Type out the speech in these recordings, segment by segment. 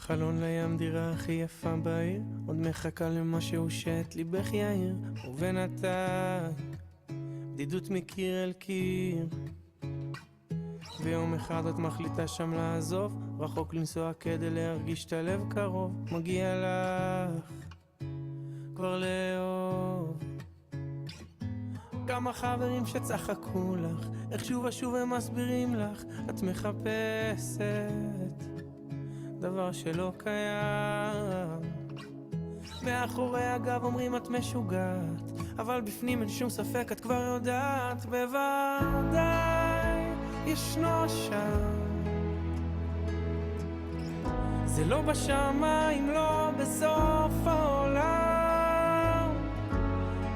חלון לים, דירה הכי יפה בעיר, עוד מחכה למשהו שאת ליבך יאיר, ובינתיים בדידות מקיר אל קיר. ביום אחד את מחליטה שם לעזוב, רחוק לנסוע כדי להרגיש את הלב קרוב, מגיע לך כבר לאהוב. כמה חברים שצחקו לך, איך שוב ושוב הם מסבירים לך, את מחפשת דבר שלא קיים. מאחורי הגב אומרים את משוגעת, אבל בפנים אין שום ספק, את כבר יודעת בוודאי ישנו שם. זה לא בשמיים, לא בסוף העולם.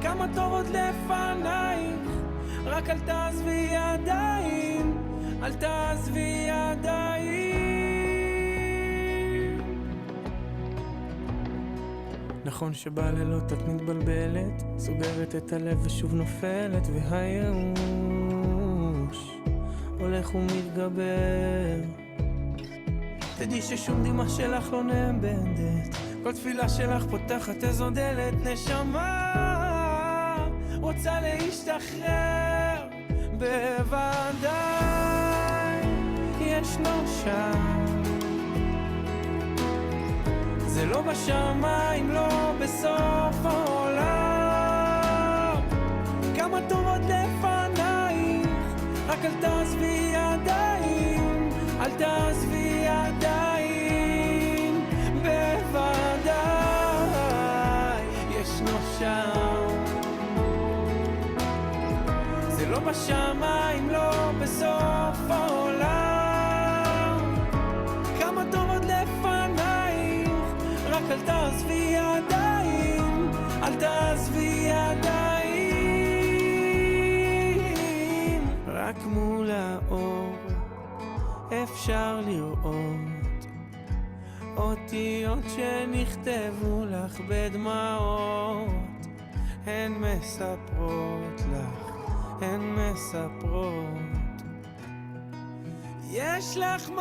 כמה טוב עוד לפנייך, רק אל תעזבי ידיים, אל תעזבי ידיים. נכון שבלילות את מתבלבלת, סוגרת את הלב ושוב נופלת, והייאוש הולך ומתגבר. תדעי ששום דמעה שלך לא נאבדת, כל תפילה שלך פותחת איזו דלת. נשמה רוצה להשתחרר, בוודאי ישנו שם. זה לא בשמיים, לא בסוף העולם. כמה טוב עוד לפנייך, רק אל תעזבי ידיים, אל תעזבי ידיים. בוודאי ישנו שם. זה לא בשמיים, לא בסוף העולם. כמה טוב עוד לפנייך, רק אל תעזבי ידיים, אל תעזבי ידיים. רק מול האור אפשר לראות אותיות שנכתבו לך בדמעות. הן מספרות לך, הן מספרות, יש לך מקום.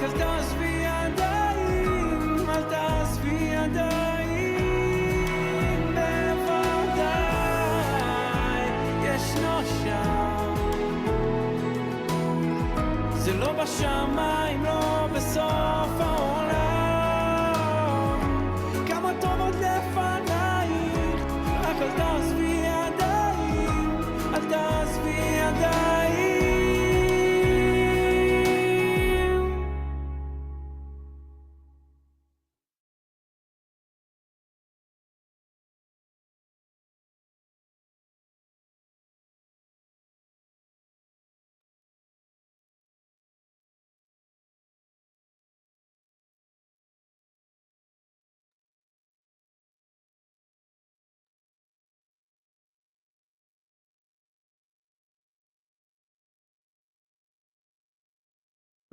אל תעזבי ידיים, אל תעזבי ידיים. בוודאי ישנו שם. זה לא בשמיים, לא בסוף העולם. כמה טוב עוד לפנייך, רק אל תעזבי ידיים, אל תעזבי ידיים.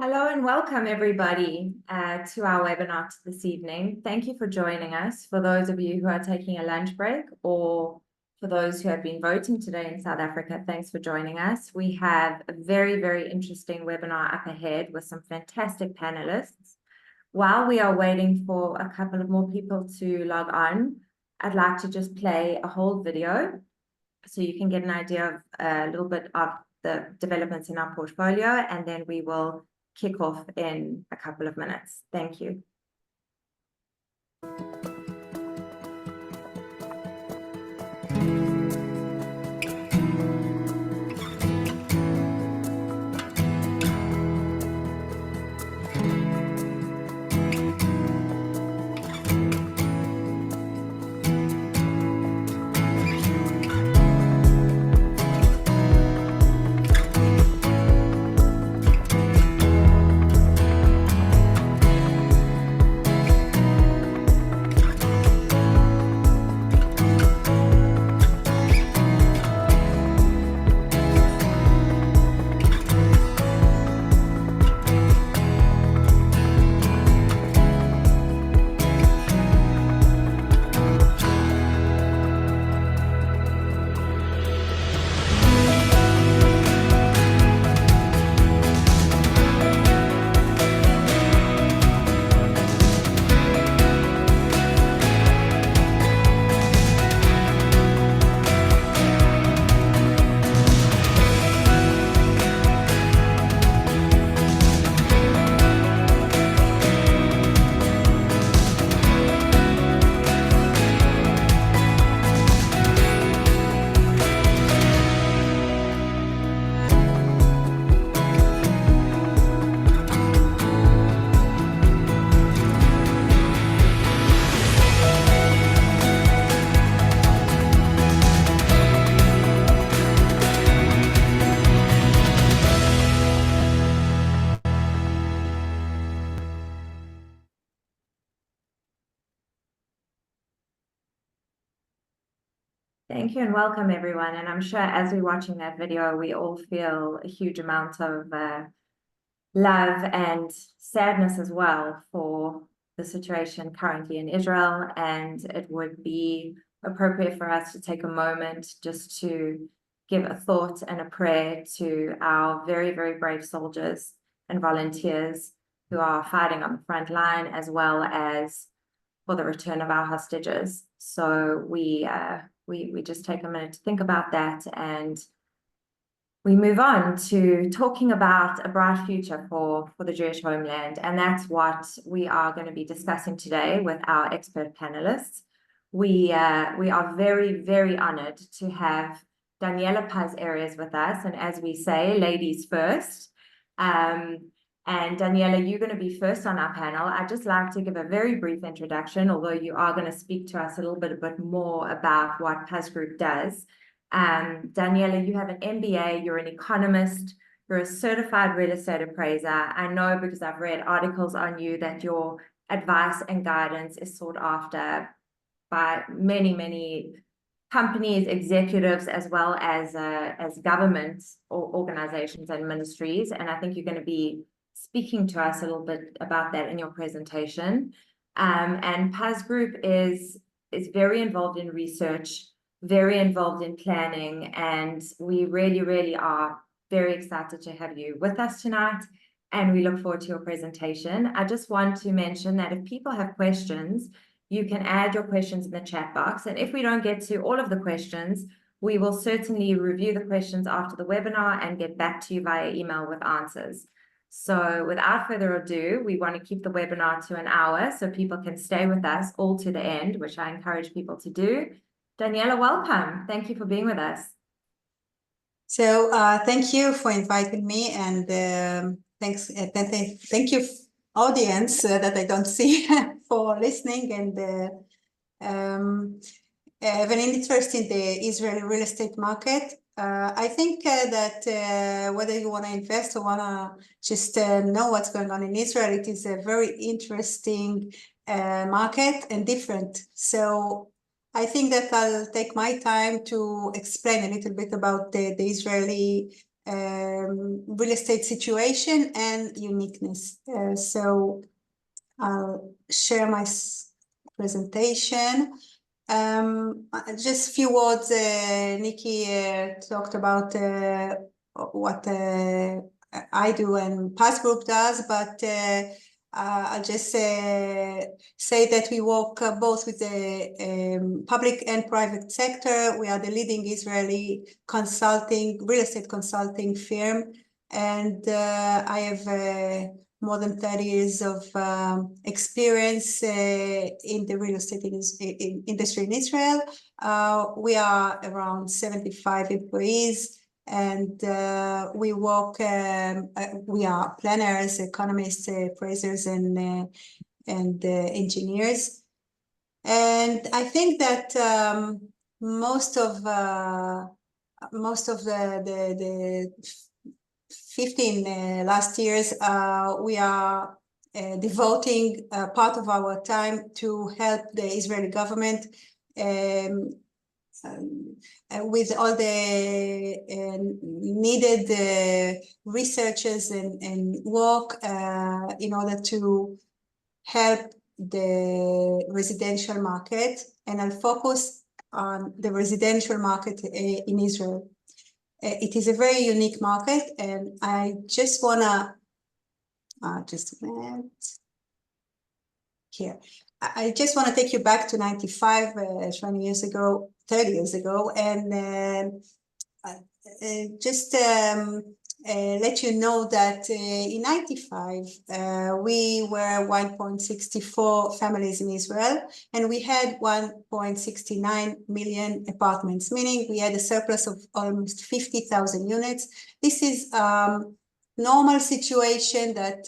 Hello and welcome everybody to our webinar this evening. Thank you for joining us. For those of you who are taking a lunch break, or for those who have been voting today in South Africa, thanks for joining us. We have a very, very interesting webinar up ahead with some fantastic panelists. While we are waiting for a couple of more people to log on, I'd like to just play a whole video so you can get an idea of a little bit of the developments in our portfolio, and then we will kick off in a couple of minutes. Thank you. Thank you and welcome everyone. And I'm sure as we're watching that video, we all feel a huge amount of love and sadness as well for the situation currently in Israel. And it would be appropriate for us to take a moment just to give a thought and a prayer to our very, very brave soldiers and volunteers who are fighting on the front line, as well as for the return of our hostages. So we just take a minute to think about that, and we move on to talking about a bright future for the Jewish homeland. And that's what we are going to be discussing today with our expert panelists. We are very, very honored to have Daniela Paz-Erez with us. And as we say, ladies first. And Daniela, you're going to be first on our panel. I'd just like to give a very brief introduction, although you are going to speak to us a little bit more about what Paz Group does. Daniela, you have an MBA, you're an economist, you're a certified real estate appraiser. I know because I've read articles on you that your advice and guidance is sought after by many, many companies, executives, as well as governments or organizations and ministries. And I think you're going to be speaking to us a little bit about that in your presentation. And Paz Group is very involved in research, very involved in planning, and we really, really are very excited to have you with us tonight, and we look forward to your presentation. I just want to mention that if people have questions, you can add your questions in the chat box, and if we don't get to all of the questions, we will certainly review the questions after the webinar and get back to you via email with answers. So without further ado, we want to keep the webinar to an hour so people can stay with us all to the end, which I encourage people to do. Daniela, welcome. Thank you for being with us. So thank you for inviting me, and thank you, audience that I don't see, for listening and have an interest in the Israeli real estate market. I think that whether you want to invest or want to just know what's going on in Israel, it is a very interesting market and different. So I think that I'll take my time to explain a little bit about the Israeli real estate situation and uniqueness. So I'll share my presentation. Just a few words. Nikki talked about what I do and Paz Group does, but I'll just say that we work both with the public and private sector. We are the leading Israeli real estate consulting firm, and I have more than 30 years of experience in the real estate industry in Israel. We are around 75 employees, and we work, we are planners, economists, appraisers, and engineers. And I think that most of the 15 last years, we are devoting part of our time to help the Israeli government with all the needed researches and work in order to help the residential market. And I'll focus on the residential market in Israel. It is a very unique market, and I just wanna, just a minute, here. I just wanna take you back to 95, 20 years ago, 30 years ago, and just let you know that in 95, we were 1.64 families in Israel, and we had 1.69 million apartments, meaning we had a surplus of almost 50,000 units. This is normal situation that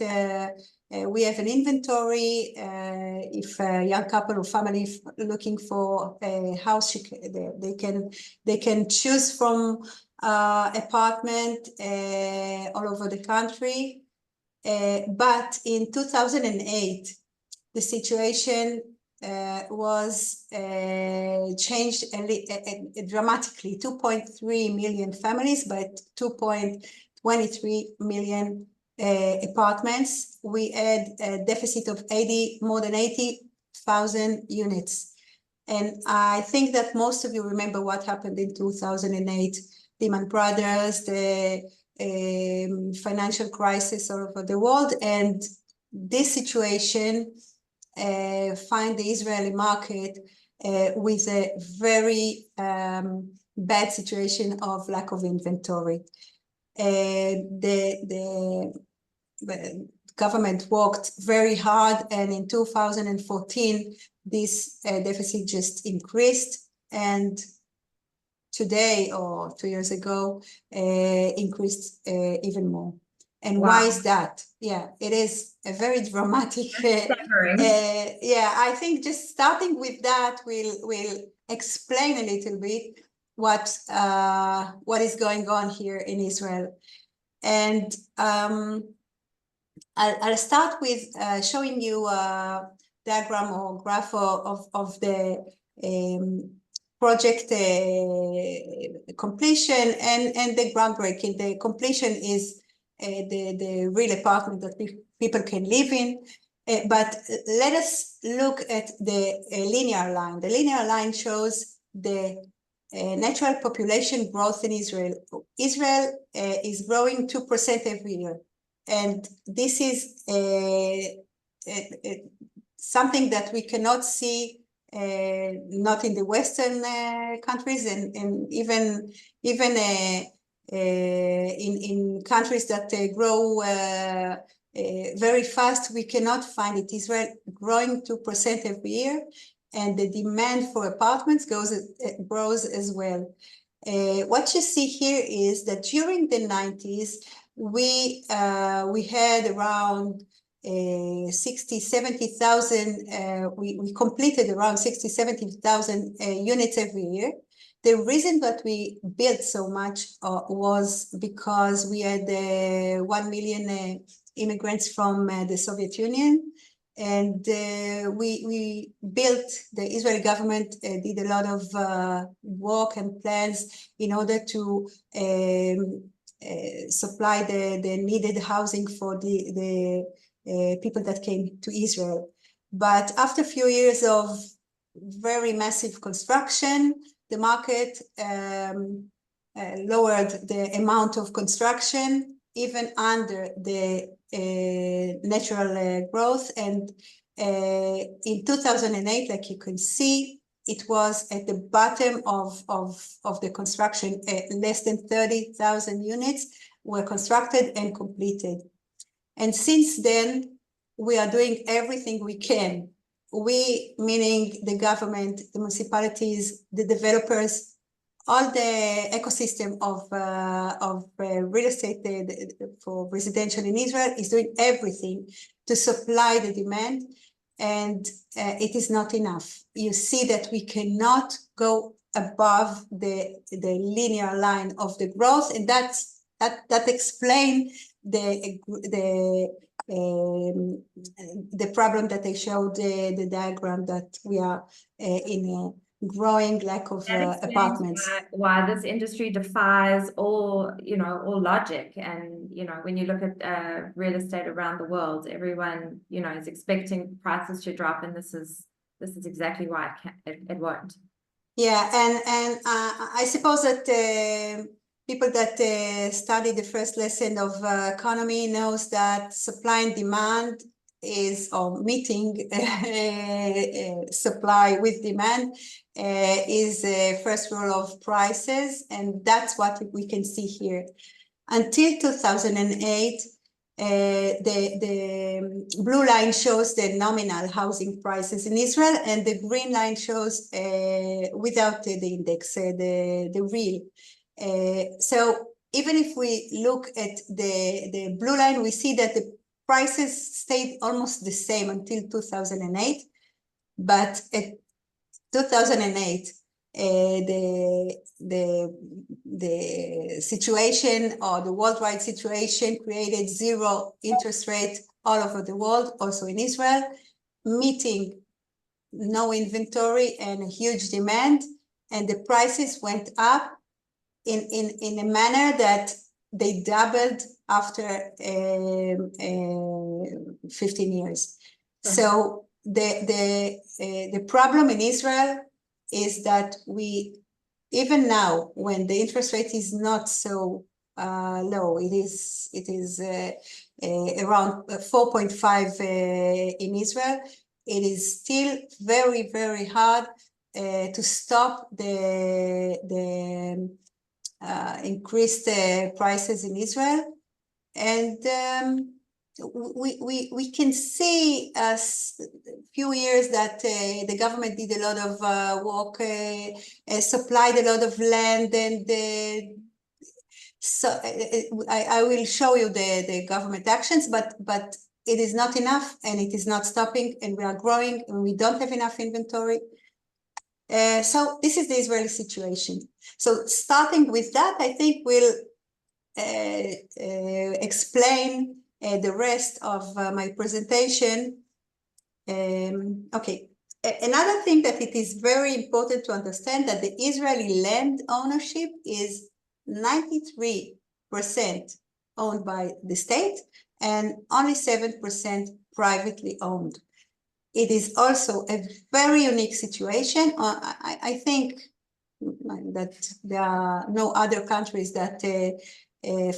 we have an inventory. If a young couple or family looking for a house, they can choose from apartment all over the country. But in 2008, the situation was changed dramatically, 2.3 million families, but 2.23 million apartments. We had a deficit of more than 80,000 units. And I think that most of you remember what happened in 2008, Lehman Brothers, the financial crisis all over the world. And this situation find the Israeli market with a very bad situation of lack of inventory. The government worked very hard, and in 2014, this deficit just increased, and today or 2 years ago, increased even more. And Wow. why is that? Yeah, it is a very dramatic. Yeah, I think just starting with that will explain a little bit what is going on here in Israel. And I'll start with showing you a diagram or graph of the project completion and the groundbreaking. The completion is the real apartment that people can live in. But let us look at the linear line. The linear line shows the natural population growth in Israel. Israel is growing 2% every year. And this is something that we cannot see, not in the Western countries, and even in countries that grow very fast, we cannot find it. Israel growing 2% every year, and the demand for apartments grows as well. What you see here is that during the 90s, we had around 70,000, we completed around 70,000 units every year. The reason that we built so much was because we had 1 million immigrants from the Soviet Union, and we built, the Israeli government did a lot of work and plans in order to supply the needed housing for the people that came to Israel. But after a few years of very massive construction, the market lowered the amount of construction even under the natural growth. And in 2008, like you can see, it was at the bottom of the construction. Less than 30,000 units were constructed and completed. And since then, we are doing everything we can. We, meaning the government, the municipalities, the developers, all the ecosystem of real estate for residential in Israel is doing everything to supply the demand, and it is not enough. You see that we cannot go above the linear line of the growth, and that explains the problem that I showed, the diagram that we are in a growing lack of apartments. Why this industry defies all logic. And when you look at real estate around the world, everyone is expecting prices to drop, and this is exactly why it won't. Yeah, and I suppose that people that study the first lesson of economy knows that supply and demand or meeting supply with demand is first rule of prices, and that's what we can see here. Until 2008, the blue line shows the nominal housing prices in Israel, and the green line shows without the index, the real. So even if we look at the blue line, we see that the prices stayed almost the same until 2008, but at 2008, the situation, or the worldwide situation, created zero interest rate all over the world, also in Israel, meeting no inventory and a huge demand, and the prices went up in a manner that they doubled after 15 years. So the problem in Israel is that even now, when the interest rate is not so low, it is around 4.5 in Israel, it is still very, very hard to stop the increased prices in Israel. And we can see a few years that the government did a lot of work, supplied a lot of land, and so I will show you the government actions, but it is not enough, and it is not stopping, and we are growing, and we don't have enough inventory. So this is the Israeli situation. So starting with that, I think we'll explain the rest of my presentation. Okay. Another thing that it is very important to understand that the Israeli land ownership is 93% owned by the state and only 7% privately owned. It is also a very unique situation. I think that there are no other countries that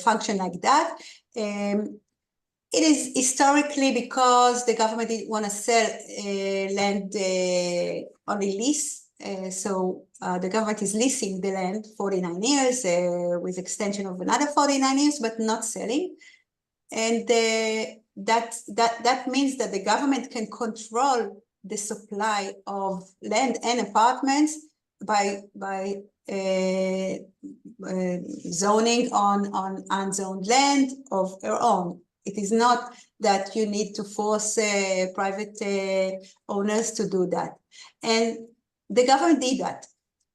function like that. It is historically because the government didn't want to sell land only lease. So the government is leasing the land 49 years with extension of another 49 years, but not selling. And that means that the government can control the supply of land and apartments by zoning on unzoned land of their own. It is not that you need to force private owners to do that. And the government did that.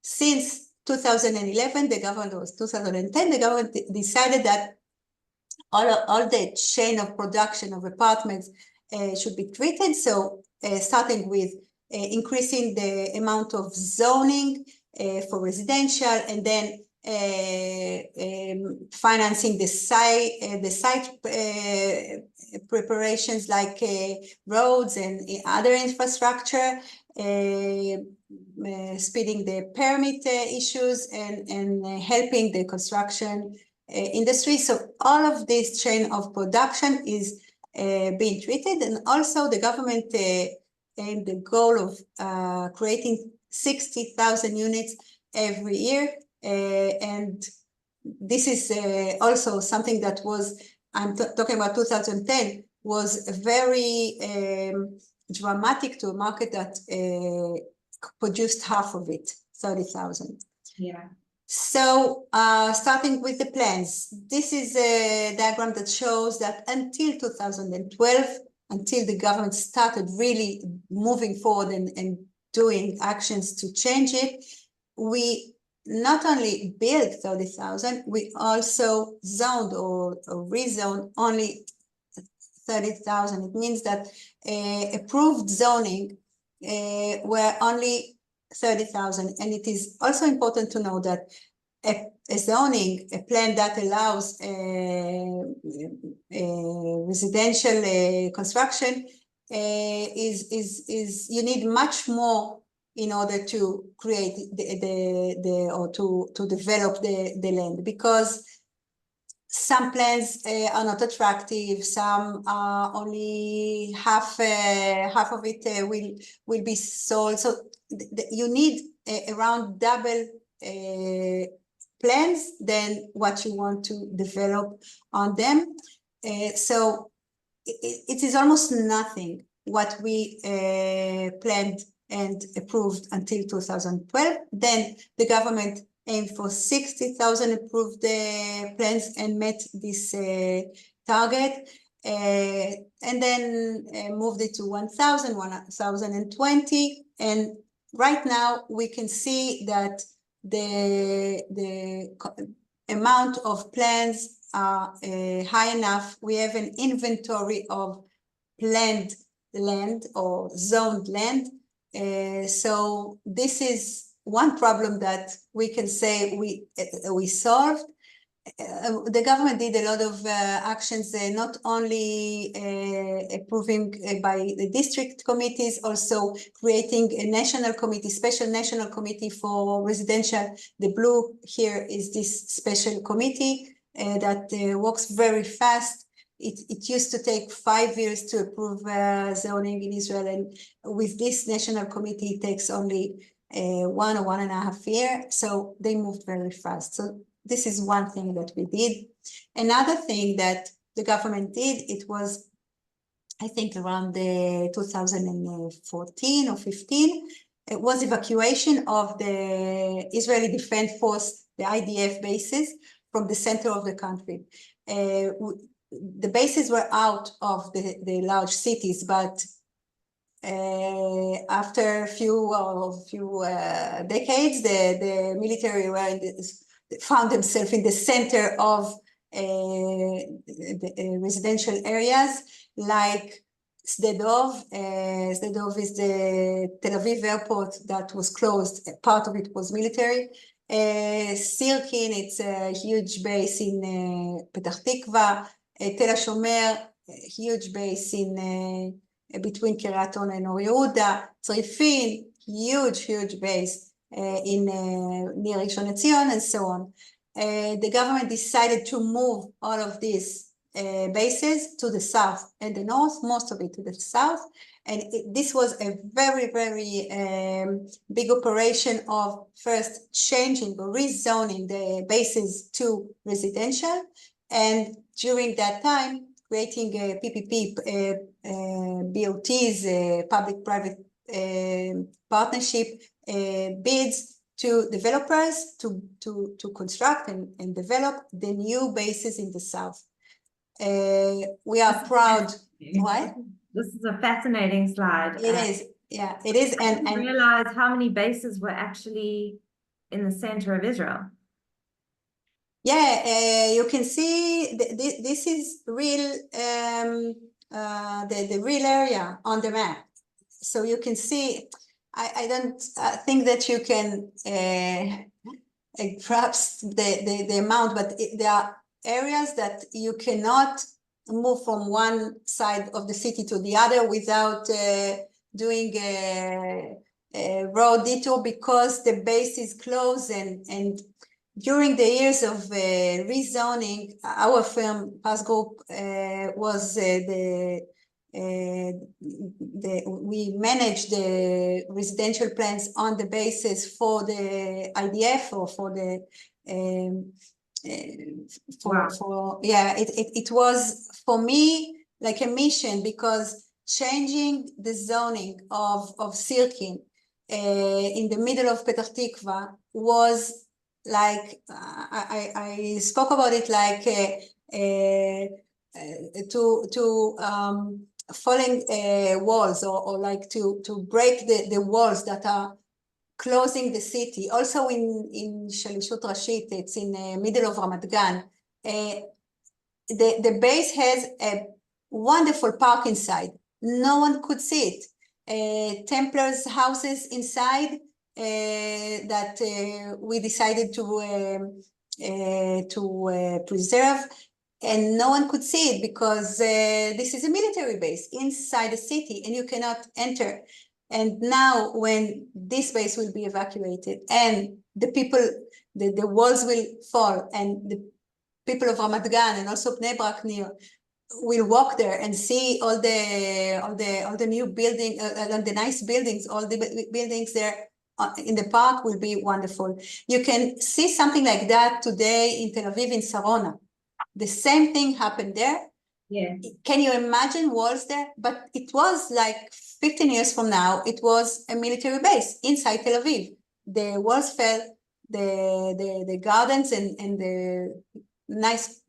Since 2011, the government was 2010, the government decided that all the chain of production of apartments should be treated. So starting with increasing the amount of zoning for residential, and then financing the site preparations like roads and other infrastructure, speeding the permit issues, and helping the construction industry. So all of this chain of production is being treated, and also the government aimed the goal of creating 60,000 units every year. And this is also something that was, I'm talking about 2010, was very dramatic to a market that produced half of it, 30,000. Yeah. So starting with the plans, this is a diagram that shows that until 2012, until the government started really moving forward and doing actions to change it, we not only built 30,000, we also zoned or rezoned only 30,000. It means that approved zoning were only 30,000. And it is also important to know that a zoning, a plan that allows residential construction is you need much more in order to create to develop the land, because some plans are not attractive, some are only half of it will be sold. So you need around double plans than what you want to develop on them. So it is almost nothing what we planned and approved until 2012. Then the government aimed for 60,000 approved plans and met this target, and then moved it to 1,000, 1,020. And right now we can see that the amount of plans are high enough. We have an inventory of planned land or zoned land So this is one problem that we can say we solved. The government did a lot of actions, not only approving by the district committees, also creating a national committee, special national committee for residential. The blue here is this special committee that works very fast. It used to take 5 years to approve zoning in Israel, and with this national committee, it takes only 1 or 1.5 years. So they moved very fast. So this is one thing that we did. Another thing that the government did, it was, I think, around 2014 or 15, it was evacuation of the Israeli Defense Force, the IDF bases, from the center of the country. The bases were out of the large cities, but after a few decades, the military were found themselves in the center of the residential areas like Sde Dov. Sde Dov is the Tel Aviv airport that was closed. Part of it was military. Sirkin, it's a huge base in Petah Tikva. Tel HaShomer, a huge base in between Kiryat Ona and Or Yehuda. Tzrifin, huge base in near Rishon LeZion, and so on. The government decided to move all of these bases to the south and the north, most of it to the south. And this was a very big operation of first changing or rezoning the bases to residential. And during that time, creating PPP, BOTs, public-private partnership bids to developers to construct and develop the new bases in the south. We are proud. What? This is a fascinating slide. It is, yeah, it is. I didn't realize how many bases were actually in the center of Israel. Yeah, you can see this is real, the real area on the map. So you can see, I don't think that you can perhaps the amount, but there are areas that you cannot move from one side of the city to the other without doing a road detour, because the base is closed. And during the years of rezoning, our firm, Paz Group, was we managed the residential plans on the basis for the IDF or for the it was for me like a mission, because changing the zoning of Sirkin in the middle of Petah Tikva was like I spoke about it like falling walls, or like to break the walls that are closing the city. Also in Shalishut Rashit, it's in the middle of Ramat Gan. The base has a wonderful park inside. No one could see it. Templars' houses inside that we decided to preserve, and no one could see it because this is a military base inside the city and you cannot enter. And now when this base will be evacuated and the people, the walls will fall, and the people of Ramat Gan and also Bnei Brak near will walk there and see all the new building, the nice buildings, all the buildings there in the park will be wonderful. You can see something like that today in Tel Aviv, in Sarona. The same thing happened there. Yeah. Can you imagine walls there? But it was like 15 years from now, it was a military base inside Tel Aviv. The walls fell, the gardens and the nice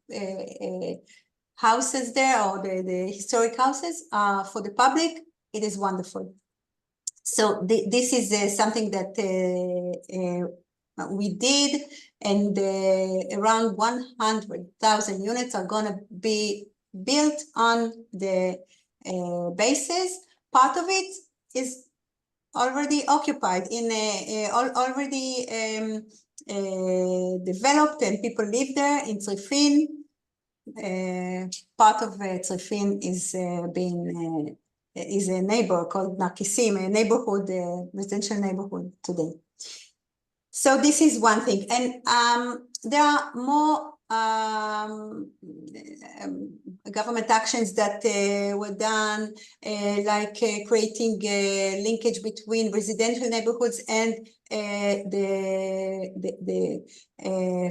houses there, or the historic houses for the public, it is wonderful. So this is something that we did, and around 100,000 units are going to be built on the bases. Part of it is already occupied, already developed, and people live there in Tzrifin. Part of Tzrifin is is a neighbor called Narkisim, a neighborhood, residential neighborhood today. So this is one thing, and there are more government actions that were done, like creating a linkage between residential neighborhoods and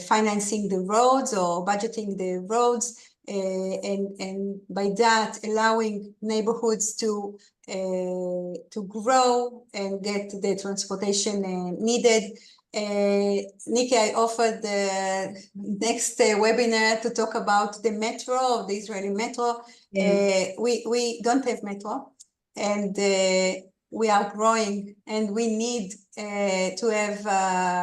financing the roads or budgeting the roads, and by that allowing neighborhoods to grow and get the transportation needed. Nikki, I offered the next webinar to talk about the metro, the Israeli metro. Yes. We don't have metro, and we are growing, and we need to have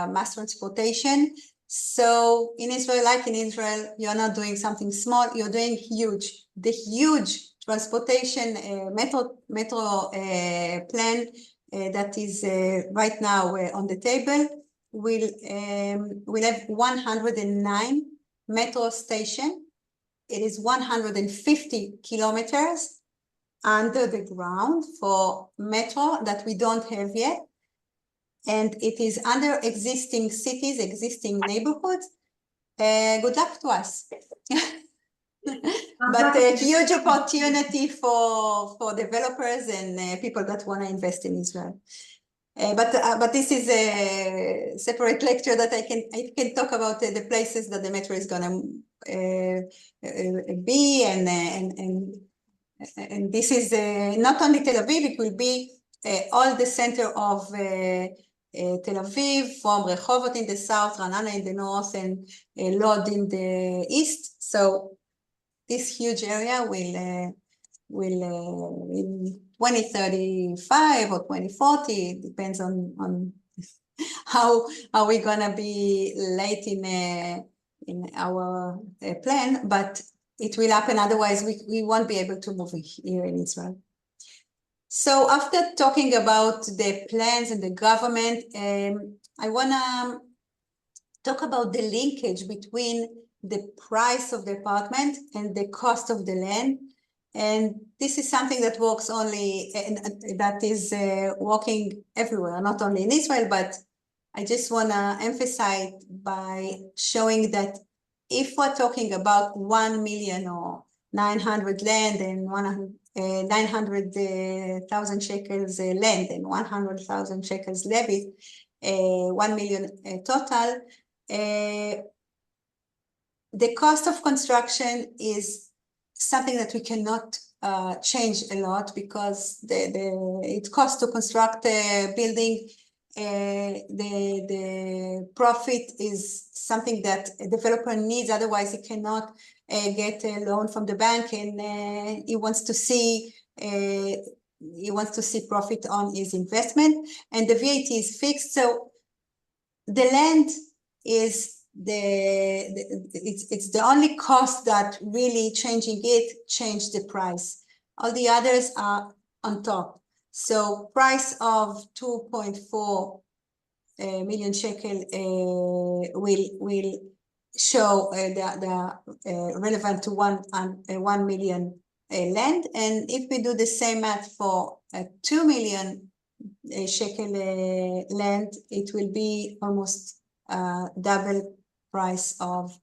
mass transportation. So in Israel, like in Israel, you're not doing something small, you're doing huge. The huge transportation metro plan that is right now on the table will have 109 metro station. It is 150 kilometers under the ground for metro that we don't have yet. And it is under existing cities, existing neighborhoods. Good luck to us. But a huge opportunity for developers and people that want to invest in Israel. But this is a separate lecture that I can talk about the places that the metro is going to be, and this is not only Tel Aviv, it will be all the center of Tel Aviv, from Rehovot in the south, Ra'anana in the north, and Lod in the east. So this huge area will in 2035 or 2040, it depends on how are we gonna be late in our plan, but it will happen. Otherwise, we won't be able to move here in Israel. So after talking about the plans and the government, I wanna talk about the linkage between the price of the apartment and the cost of the land. And this is something that works only, that is working everywhere, not only in Israel, but I just want to emphasize by showing that if we're talking about 1 million or 900 land and 900,000 shekels land and 100,000 shekels levy, 1 million total, the cost of construction is something that we cannot change a lot, because it costs to construct a building. The profit is something that a developer needs, otherwise he cannot get a loan from the bank, and he wants to see profit on his investment, and the VAT is fixed. So the land is it's the only cost that really changing it changed the price. All the others are on top. So price of 2.4 million shekel will show the relevant to 1 million land. And if we do the same math for 2 million shekel land, it will be almost double price of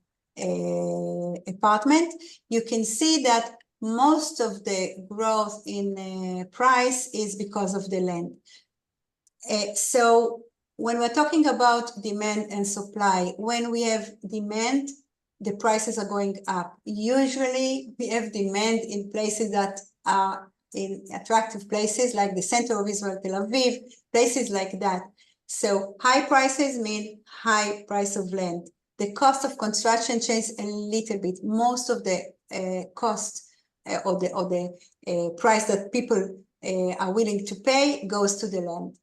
apartment. You can see that most of the growth in price is because of the land. So when we're talking about demand and supply, when we have demand, the prices are going up. Usually we have demand in places that are in attractive places like the center of Israel, Tel Aviv, places like that. So high prices mean high price of land. The cost of construction changes a little bit. Most of the cost or the price that people are willing to pay goes to the land.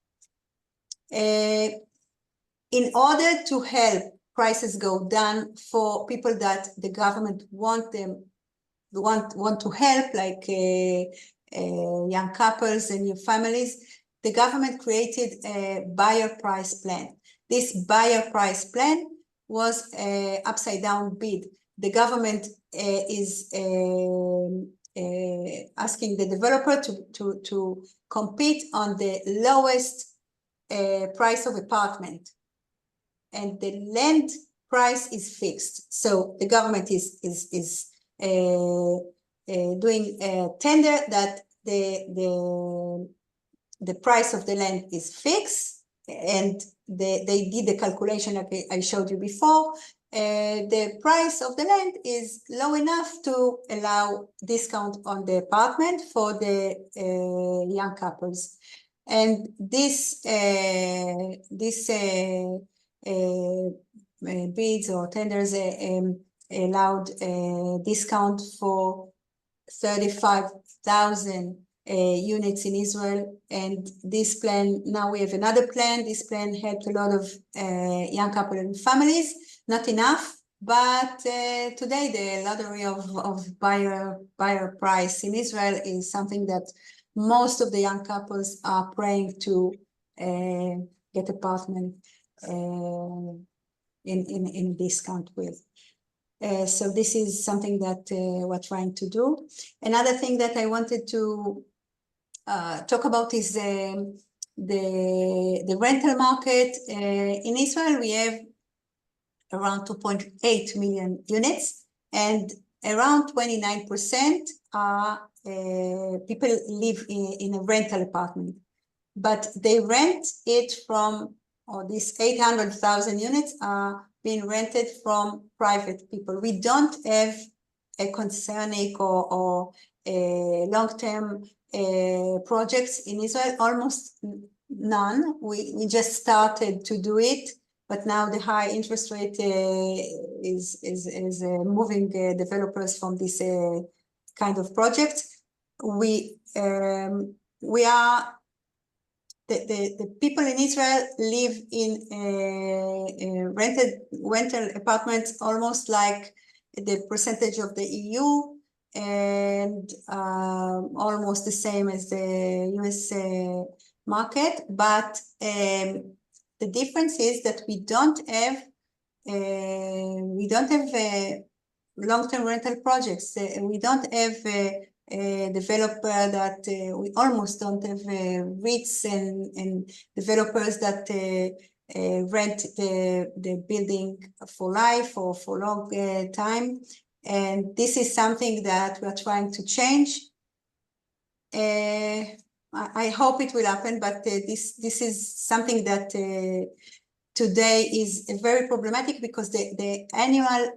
In order to help prices go down for people that the government want to help, like young couples and new families, the government created a buyer price plan. This buyer price plan was an upside down bid. The government is asking the developer to compete on the lowest price of apartment, and the land price is fixed. So the government is doing a tender that the price of the land is fixed, and they did the calculation like I showed you before. The price of the land is low enough to allow discount on the apartment for the young couples. And this bids or tenders allowed discount for 35,000 units in Israel. And this plan, now we have another plan. This plan helped a lot of young couples and families. Not enough, but today the lottery of buyer price in Israel is something that most of the young couples are praying to get apartment in discount with. So this is something that we're trying to do. Another thing that I wanted to talk about is the rental market. In Israel, we have around 2.8 million units, and around 29% are people live in a rental apartment, but they rent it from, or these 800,000 units are being rented from private people. We don't have a concerning or long-term projects in Israel, almost none. We just started to do it, but now the high interest rate is moving developers from this kind of projects. We are the people in Israel live in rental apartments almost like the percentage of the EU, and almost the same as the US market, but the difference is that we don't have long-term rental projects. We don't have a developer that we almost don't have REITs and developers that rent the building for life or for long time. And this is something that we're trying to change. I hope it will happen, but this is something that today is very problematic, because the annual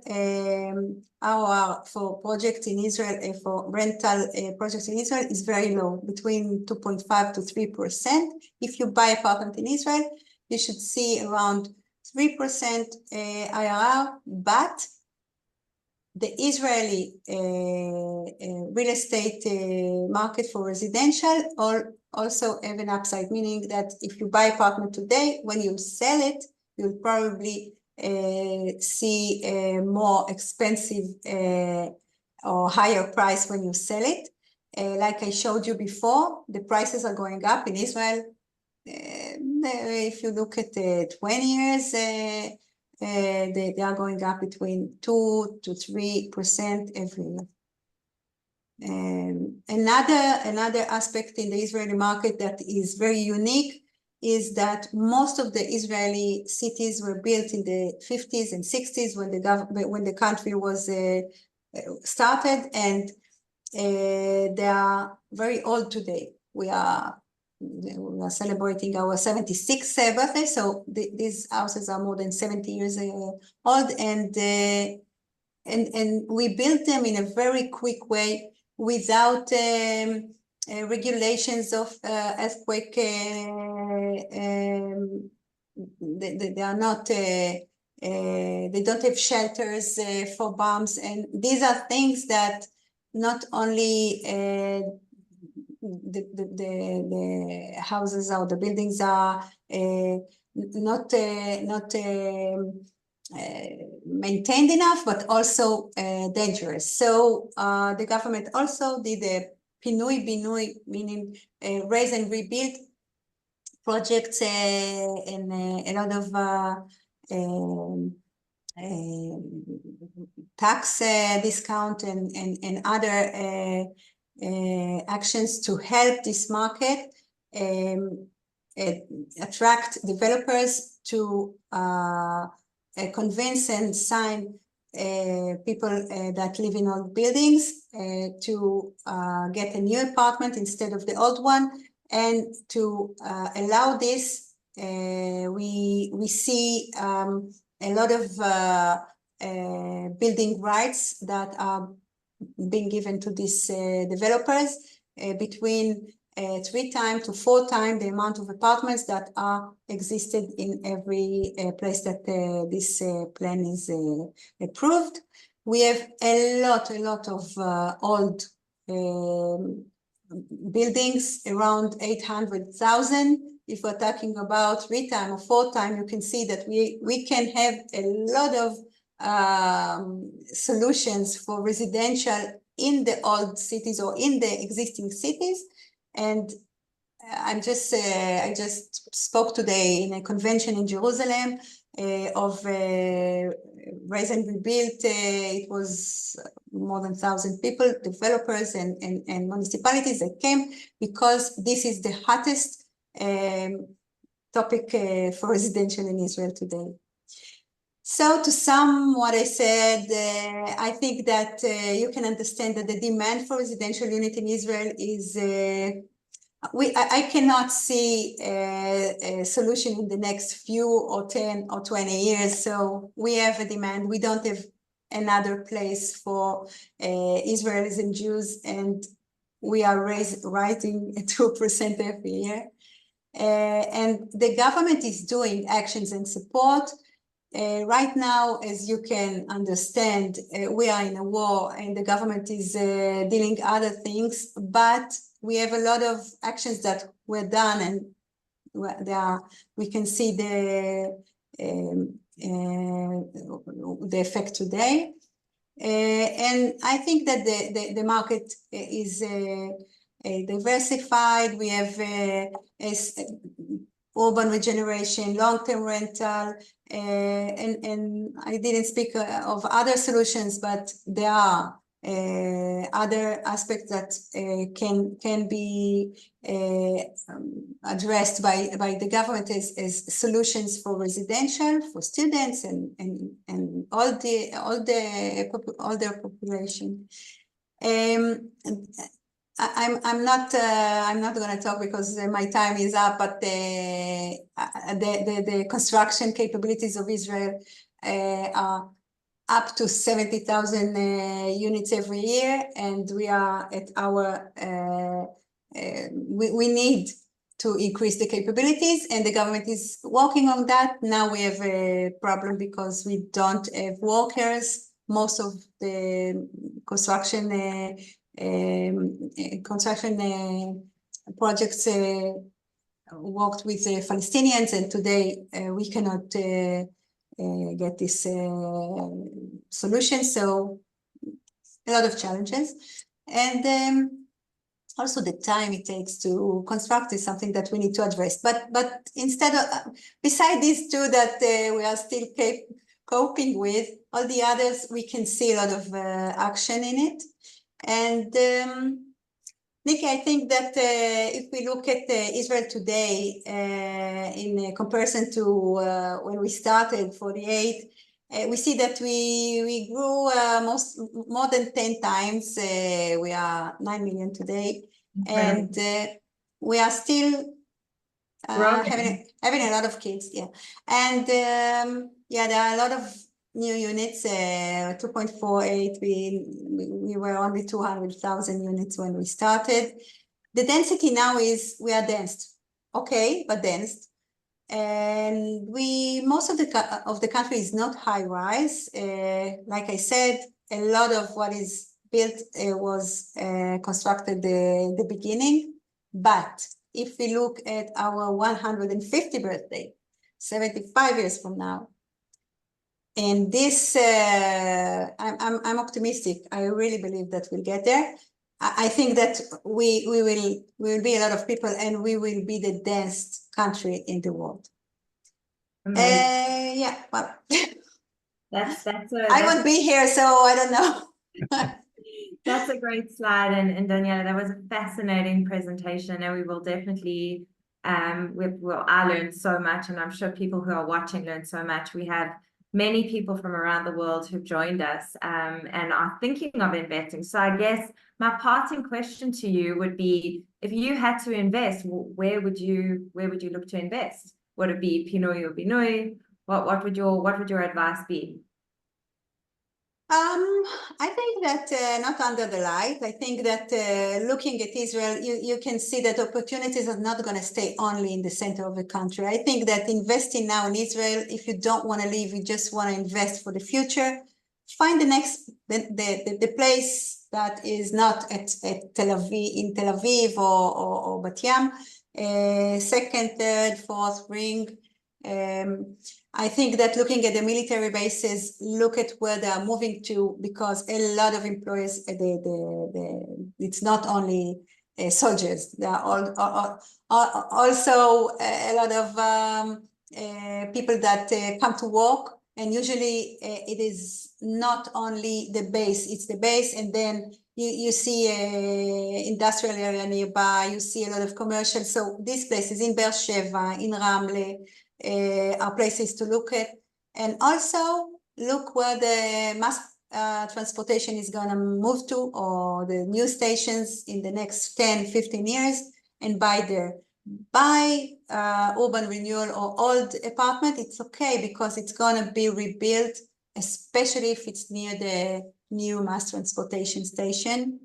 ROR for projects in Israel, for rental projects in Israel, is very low, between 2.5 to 3%. If you buy apartment in Israel, you should see around 3% IRR, but the Israeli real estate market for residential also have an upside, meaning that if you buy apartment today, when you sell it, you'll probably see a more expensive or higher price when you sell it. Like I showed you before, the prices are going up in Israel. If you look at 20 years, they are going up between 2 to 3% every year. Another aspect in the Israeli market that is very unique is that most of the Israeli cities were built in the 50s and 60s when the country was started, and they are very old today. We are celebrating our 76th birthday, so these houses are more than 70 years old, and we built them in a very quick way without regulations of earthquake. They are not. They don't have shelters for bombs, and these are things that not only the houses or the buildings are not maintained enough, but also dangerous. So the government also did a pinui binui, meaning raise and rebuild projects and a lot of tax discount and other actions to help this market attract developers to convince and sign people that live in old buildings to get a new apartment instead of the old one. And to allow this, we see a lot of building rights that are being given to these developers between 3 times to 4 times the amount of apartments that are existed in every place that this plan is approved. We have a lot of old buildings, around 800,000. If we're talking about 3 times or 4 times, you can see that we can have a lot of solutions for residential in the old cities or in the existing cities. And I just spoke today in a convention in Jerusalem of Raise and Rebuild. It was more than 1,000 people, developers and municipalities that came, because this is the hottest topic for residential in Israel today. So to sum what I said, I think that you can understand that the demand for residential unit in Israel is, I cannot see a solution in the next few or 10 or 20 years. So we have a demand. We don't have another place for Israelis and Jews, and we are rising 2% every year. And the government is doing actions and support. Right now, as you can understand, we are in a war and the government is dealing other things, but we have a lot of actions that were done, and we can see the effect today. And I think that the market is diversified. We have urban regeneration, long-term rental, and I didn't speak of other solutions, but there are other aspects that can be addressed by the government as solutions for residential, for students, and all their population. I'm not going to talk because my time is up, but the construction capabilities of Israel are up to 70,000 units every year, and we are at our we need to increase the capabilities, and the government is working on that. Now we have a problem because we don't have workers. Most of the construction projects worked with Palestinians, and today we cannot get this solution. So a lot of challenges, and also the time it takes to construct is something that we need to address. But instead of beside these two that we are still coping with, all the others we can see a lot of action in it. And Nikki, I think that if we look at Israel today in comparison to when we started, 48, we see that we grew more than 10 times. We are 9 million today, and we are still having a lot of kids. Yeah, and yeah, there are a lot of new units, 2.48. We were only 200,000 units when we started. The density now is, we are dense, okay, but dense. And most of the country is not high rise. Like I said, a lot of what is built was constructed the beginning. But if we look at our 150th birthday, 75 years from now, and this, I'm optimistic. I really believe that we'll get there. I think that we will be a lot of people, and we will be the densest country in the world. Amazing. Yeah, well, That's I won't be here, so I don't know. That's a great slide, and Daniela, that was a fascinating presentation, and we will definitely, I learned so much, and I'm sure people who are watching learned so much. We have many people from around the world who've joined us, and are thinking of investing. So I guess my parting question to you would be, if you had to invest, where would you look to invest? Would it be Pinoi or Binoi? What would your advice be? I think that not under the light. I think that looking at Israel, you can see that opportunities are not going to stay only in the center of the country. I think that investing now in Israel, if you don't want to leave, you just want to invest for the future, find the place that is not at Tel Aviv or Bat Yam, second, third, fourth ring. I think that looking at the military bases, look at where they are moving to, because a lot of employers, it's not only soldiers, there are also a lot of people that come to work, and usually it is not only the base, it's the base, and then you see an industrial area nearby, you see a lot of commercial. So these places in Be'er Sheva, in Ramle, are places to look at, and also look where the mass transportation is going to move to, or the new stations in the next 10-15 years, and buy there. Buy urban renewal or old apartment, it's okay, because it's going to be rebuilt, especially if it's near the new mass transportation station.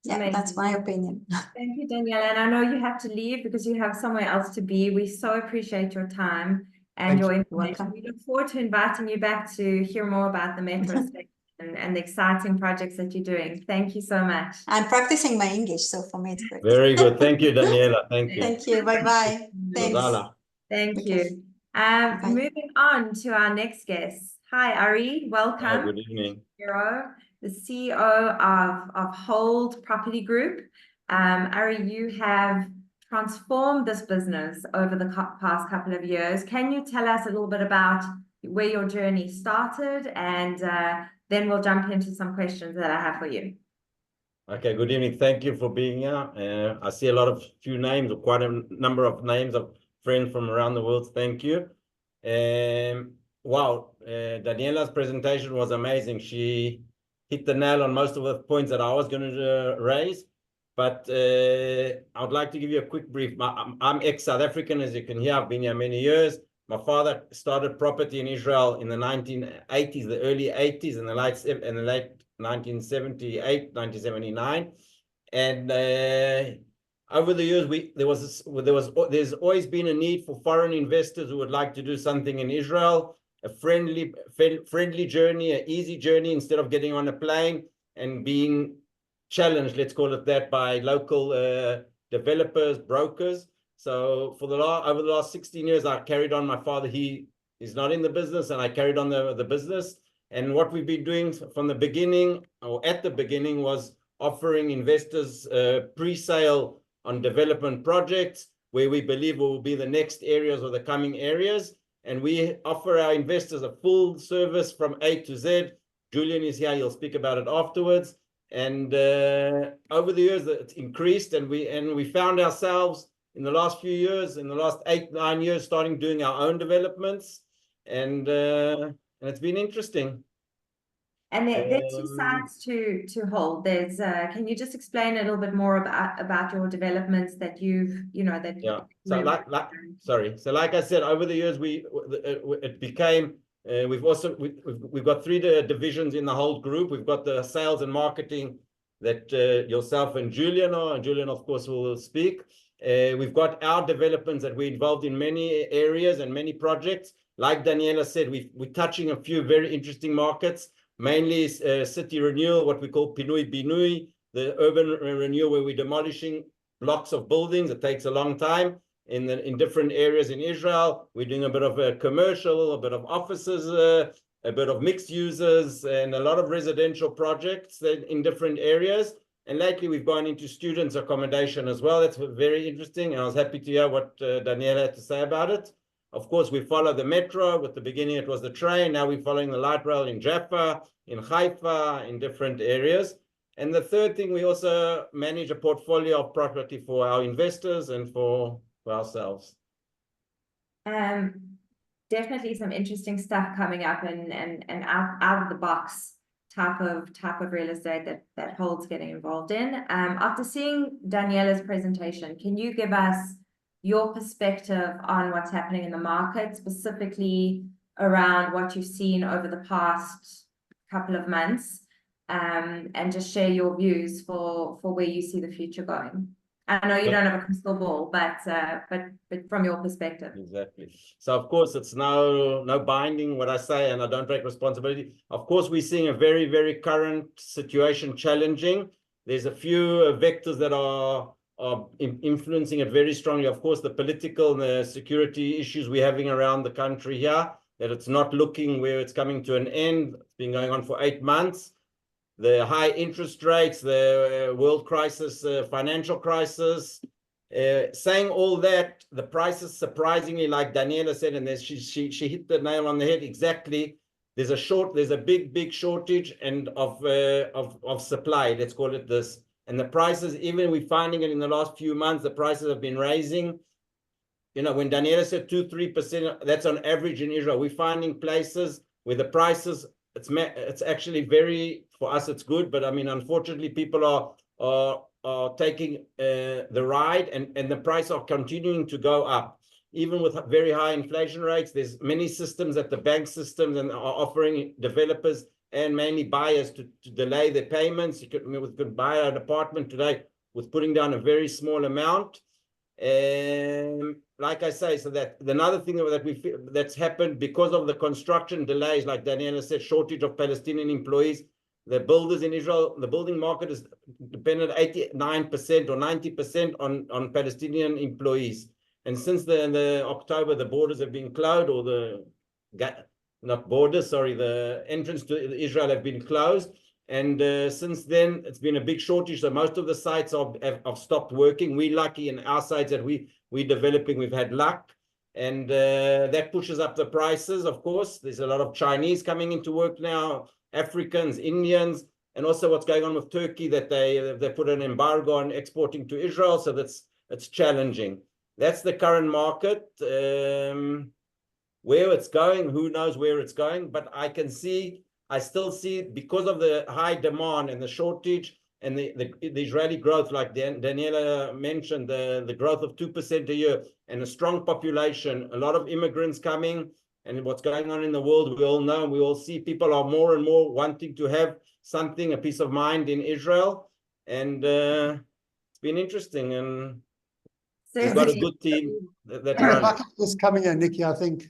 Yeah, Amazing. that's my opinion. Thank you, Daniela. And I know you have to leave because you have somewhere else to be. We so appreciate your time and your information. We look forward to inviting you back to hear more about the metro station and the exciting projects that you're doing. Thank you so much. I'm practicing my English, so for me it's great. Very good. Thank you, Daniela. Thank you. Thank you. Bye-bye. Thanks. Thank Okay. you. Moving on to our next guest. Hi, Ari. Welcome. Hi, good evening. Shapiro, the CEO of Hold Property Group. Ari, you have transformed this business over the past couple of years. Can you tell us a little bit about where your journey started, and then we'll jump into some questions that I have for you. Okay, good evening. Thank you for being here. I see a few names, or quite a number of names of friends from around the world. Thank you. Wow, Daniela's presentation was amazing. She hit the nail on most of the points that I was going to raise. But I would like to give you a quick brief. I'm ex-South African, as you can hear. I've been here many years. My father started property in Israel in the 1980s, the early 80s, and the late 1978, 1979. And over the years, there's always been a need for foreign investors who would like to do something in Israel, a friendly journey, an easy journey, instead of getting on a plane and being challenged, let's call it that, by local developers, brokers. So for over the last 16 years, I carried on. My father, he is not in the business, and I carried on the business. And what we've been doing from the beginning, or at the beginning, was offering investors pre-sale on development projects where we believe will be the next areas or the coming areas. And we offer our investors a full service from A to Z. Julian is here, he'll speak about it afterwards. And over the years, it's increased, and we found ourselves in the last few years, in the last 8-9 years, starting doing our own developments, and it's been interesting. And there's two sides to Hold. There's can you just explain a little bit more about your developments that you've, yeah. So So like I said, over the years, it became. We've got 3 divisions in the Hold group. We've got the sales and marketing that yourself and Julian are, and Julian, of course, will speak. We've got our developments that we're involved in many areas and many projects. Like Daniela said, we're touching a few very interesting markets, mainly city renewal, what we call Pinui Binui, the urban renewal, where we're demolishing blocks of buildings. It takes a long time. In different areas in Israel, we're doing a bit of a commercial, a bit of offices, a bit of mixed users, and a lot of residential projects in different areas. And lately we've gone into students accommodation as well. That's very interesting. And I was happy to hear what Daniela had to say about it. Of course, we follow the metro. At the beginning, it was the train. Now we're following the light rail in Jaffa, in Haifa, in different areas. And the third thing, we also manage a portfolio of property for our investors and for ourselves. Definitely some interesting stuff coming up and out of the box type of real estate that Hold's getting involved in. After seeing Daniela's presentation, can you give us your perspective on what's happening in the market, specifically around what you've seen over the past couple of months, and just share your views for where you see the future going? I know you don't have a crystal ball, but from your perspective. Exactly. So of course it's no binding what I say, and I don't take responsibility. Of course, we're seeing a very, very current situation challenging. There's a few vectors that are influencing it very strongly. Of course, the political and the security issues we're having around the country here, that it's not looking where it's coming to an end. It's been going on for 8 months. The high interest rates, the world crisis, financial crisis. Saying all that, the prices surprisingly, like Daniela said, and she hit the nail on the head exactly. There's a big shortage and of supply, let's call it this. And the prices, even we're finding it in the last few months, the prices have been raising. You know, when Daniela said 2-3%, that's on average in Israel. We're finding places where the prices, it's actually very, for us it's good, but I mean, unfortunately, people are taking the ride, and the price are continuing to go up. Even with very high inflation rates, there's many systems that the bank systems and are offering developers and mainly buyers to delay their payments. You could buy an apartment today with putting down a very small amount. Like I say, so that another thing that we feel that's happened because of the construction delays, like Daniela said, shortage of Palestinian employees. The builders in Israel, the building market is dependent 89% or 90% on Palestinian employees. And since the October, the borders have been closed, or the entrance to Israel have been closed. And since then, it's been a big shortage. So most of the sites have stopped working. We're lucky in our sites that we're developing, we've had luck. And that pushes up the prices, of course. There's a lot of Chinese coming into work now, Africans, Indians, and also what's going on with Turkey, that they put an embargo on exporting to Israel. So it's challenging. That's the current market. Where it's going, who knows where it's going, but I still see, because of the high demand and the shortage and the Israeli growth, like Daniela mentioned, the growth of 2% a year and a strong population, a lot of immigrants coming, and what's going on in the world, we all know, we all see people are more and more wanting to have something, a peace of mind in Israel. And it's been interesting, and we've got a good team that runs. Just coming in, Nikki, I think,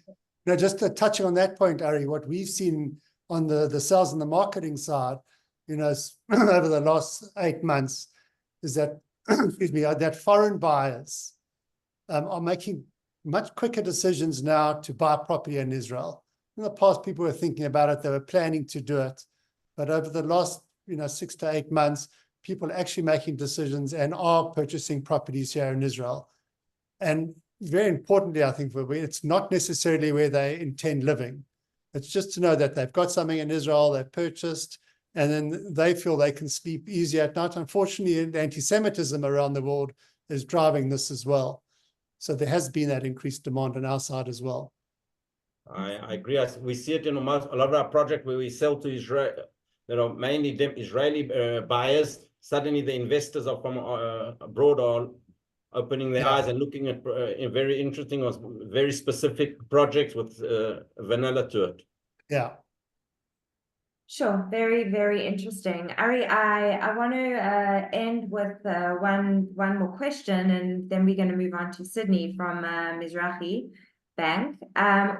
just touching on that point, Ari, what we've seen on the sales and the marketing side, over the last 8 months, is that, excuse me, that foreign buyers are making much quicker decisions now to buy property in Israel. In the past, people were thinking about it, they were planning to do it. But over the last 6 to 8 months, people are actually making decisions and are purchasing properties here in Israel. And very importantly, I think, it's not necessarily where they intend living. It's just to know that they've got something in Israel, they've purchased, and then they feel they can sleep easier at night. Unfortunately, the anti-Semitism around the world is driving this as well. So there has been that increased demand on our side as well. I agree. We see it in a lot of our projects where we sell to Israel, mainly Israeli buyers. Suddenly the investors are from abroad are opening their eyes and looking at very interesting or very specific projects with vanilla to it. Yeah. Sure, very, very interesting. Ari, I want to end with one more question, and then we're going to move on to Sidney from Mizrahi Bank.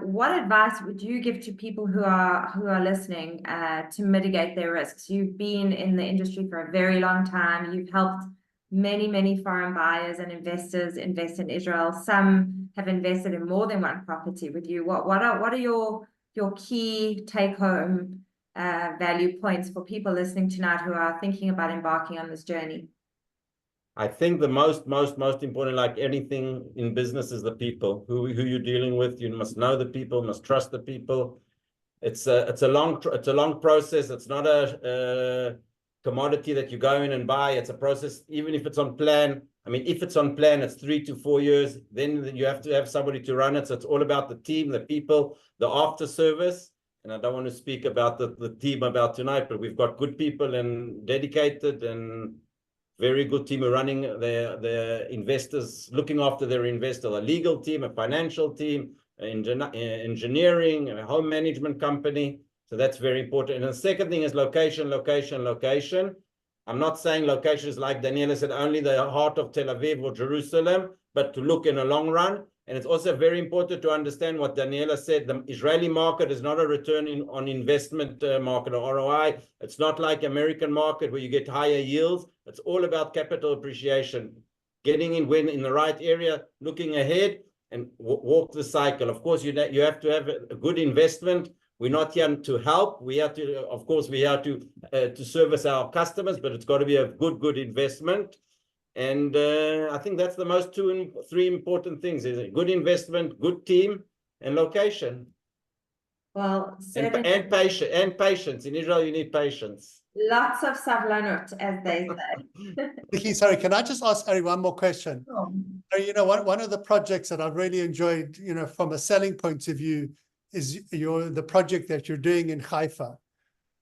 What advice would you give to people who are listening to mitigate their risks? You've been in the industry for a very long time. You've helped many foreign buyers and investors invest in Israel. Some have invested in more than one property with you. What are your key take home value points for people listening tonight who are thinking about embarking on this journey? I think the most important, like anything in business, is the people who you're dealing with. You must know the people, must trust the people. It's a long process. It's not a commodity that you go in and buy. It's a process. Even if it's on plan, I mean, if it's on plan, it's 3 to 4 years. Then you have to have somebody to run it. So it's all about the team, the people, the after service. And I don't want to speak about the team about tonight, but we've got good people and dedicated and very good team are running their investors, looking after their investor, a legal team, a financial team, engineering, a home management company. So that's very important. And the second thing is location. I'm not saying location is, like Daniela said, only the heart of Tel Aviv or Jerusalem, but to look in a long run. And it's also very important to understand what Daniela said. The Israeli market is not a return on investment market or ROI. It's not like American market where you get higher yields. It's all about capital appreciation, getting in when in the right area, looking ahead and walk the cycle. Of course, you have to have a good investment. We're not here to help. We have to, of course, we have to service our customers, but it's got to be a good investment. And I think that's the most three important things: is a good investment, good team, and location. Well, and patience. In Israel, you need patience. Lots of savlanut, as they say. Nikki, sorry, can I just ask Ari one more question? Sure. You know, one of the projects that I've really enjoyed, you know, from a selling point of view, is the project that you're doing in Haifa.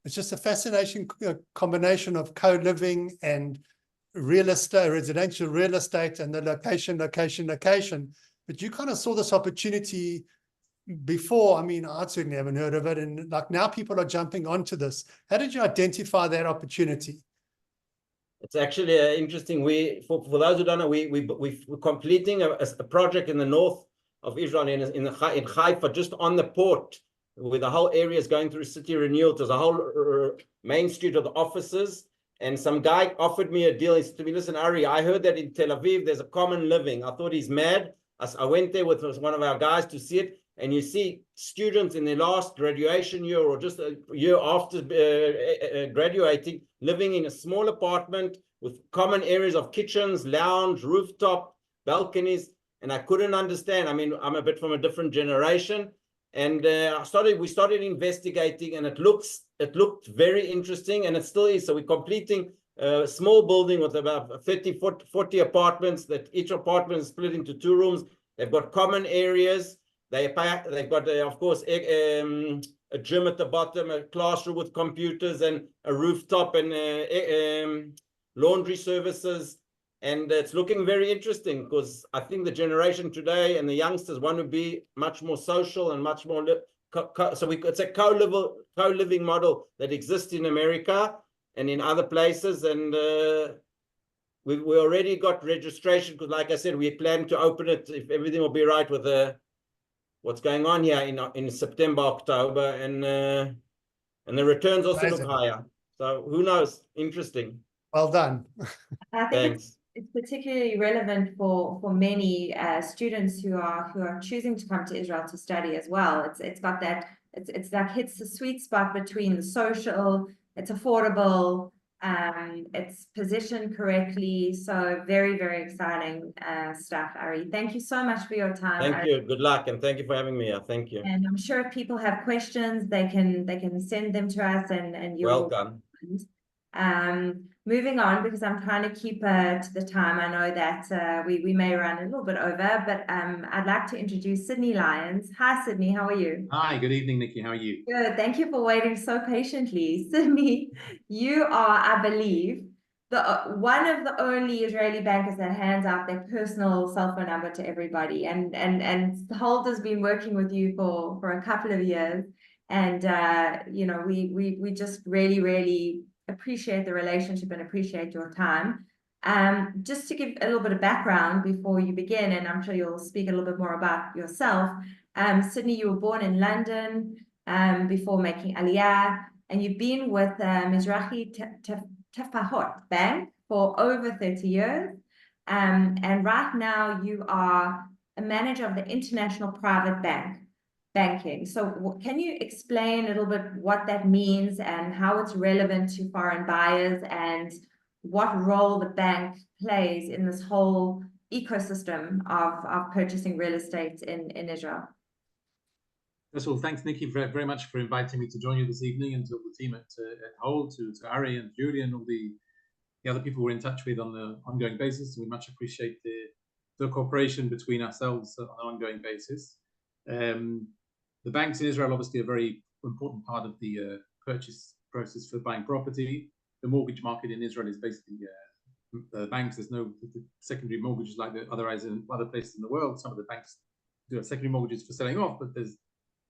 It's just a fascinating combination of co-living and real estate, residential real estate, and the location. But you kind of saw this opportunity before. I mean, I certainly haven't heard of it, and like now people are jumping onto this. How did you identify that opportunity? It's actually interesting. For those who don't know, we're completing a project in the north of Israel, in Haifa, just on the port, where the whole area is going through city renewal. There's a whole main street of the offices. And some guy offered me a deal. He said to me, listen, Ari, I heard that in Tel Aviv, there's a common living. I thought he's mad. I went there with one of our guys to see it. And you see students in their last graduation year or just a year after graduating, living in a small apartment with common areas of kitchens, lounge, rooftop, balconies. And I couldn't understand. I mean, I'm a bit from a different generation. And we started investigating, and it looked very interesting, and it still is. So we're completing a small building with about 40 apartments, that each apartment is split into 2 rooms. They've got common areas. They've got, of course, a gym at the bottom, a classroom with computers, and a rooftop, and laundry services. And it's looking very interesting, because I think the generation today and the youngsters want to be much more social and much more. It's a co-living model that exists in America and in other places. And we already got registration, because, like I said, we plan to open it, if everything will be right with what's going on here in September, October, and the returns also look higher. So who knows? Interesting. Well done. I think Thanks. it's particularly relevant for many students who are choosing to come to Israel to study as well. It's got that, it's like hits the sweet spot between the social, it's affordable, it's positioned correctly. So very, very exciting stuff, Ari. Thank you so much for your time. Thank you. Good luck, and thank you for having me here. Thank you. And I'm sure if people have questions, they can send them to us, and you'll welcome. Moving on, because I'm trying to keep to the time. I know that we may run a little bit over, but I'd like to introduce Sidney Lyons. Hi, Sidney. How are you? Hi, good evening, Nikki. How are you? Good. Thank you for waiting so patiently. Sidney, you are, I believe, one of the only Israeli bankers that hands out their personal cell phone number to everybody. And Holt has been working with you for a couple of years. And, you know, we just really appreciate the relationship and appreciate your time. Just to give a little bit of background before you begin, and I'm sure you'll speak a little bit more about yourself. Sidney, you were born in London before making Aliyah, and you've been with Mizrahi Tefahot Bank for over 30 years. And right now you are a manager of the International Private Bank. banking. So can you explain a little bit what that means and how it's relevant to foreign buyers and what role the bank plays in this whole ecosystem of purchasing real estate in Israel? First of all, thanks, Nikki, very much for inviting me to join you this evening, and to the team at Whole, to Ari and Julie and all the other people we're in touch with on the ongoing basis. We much appreciate the cooperation between ourselves on an ongoing basis. The banks in Israel obviously a very important part of the purchase process for buying property. The mortgage market in Israel is basically banks. There's no secondary mortgages like the otherwise in other places in the world. Some of the banks do have secondary mortgages for selling off, but there's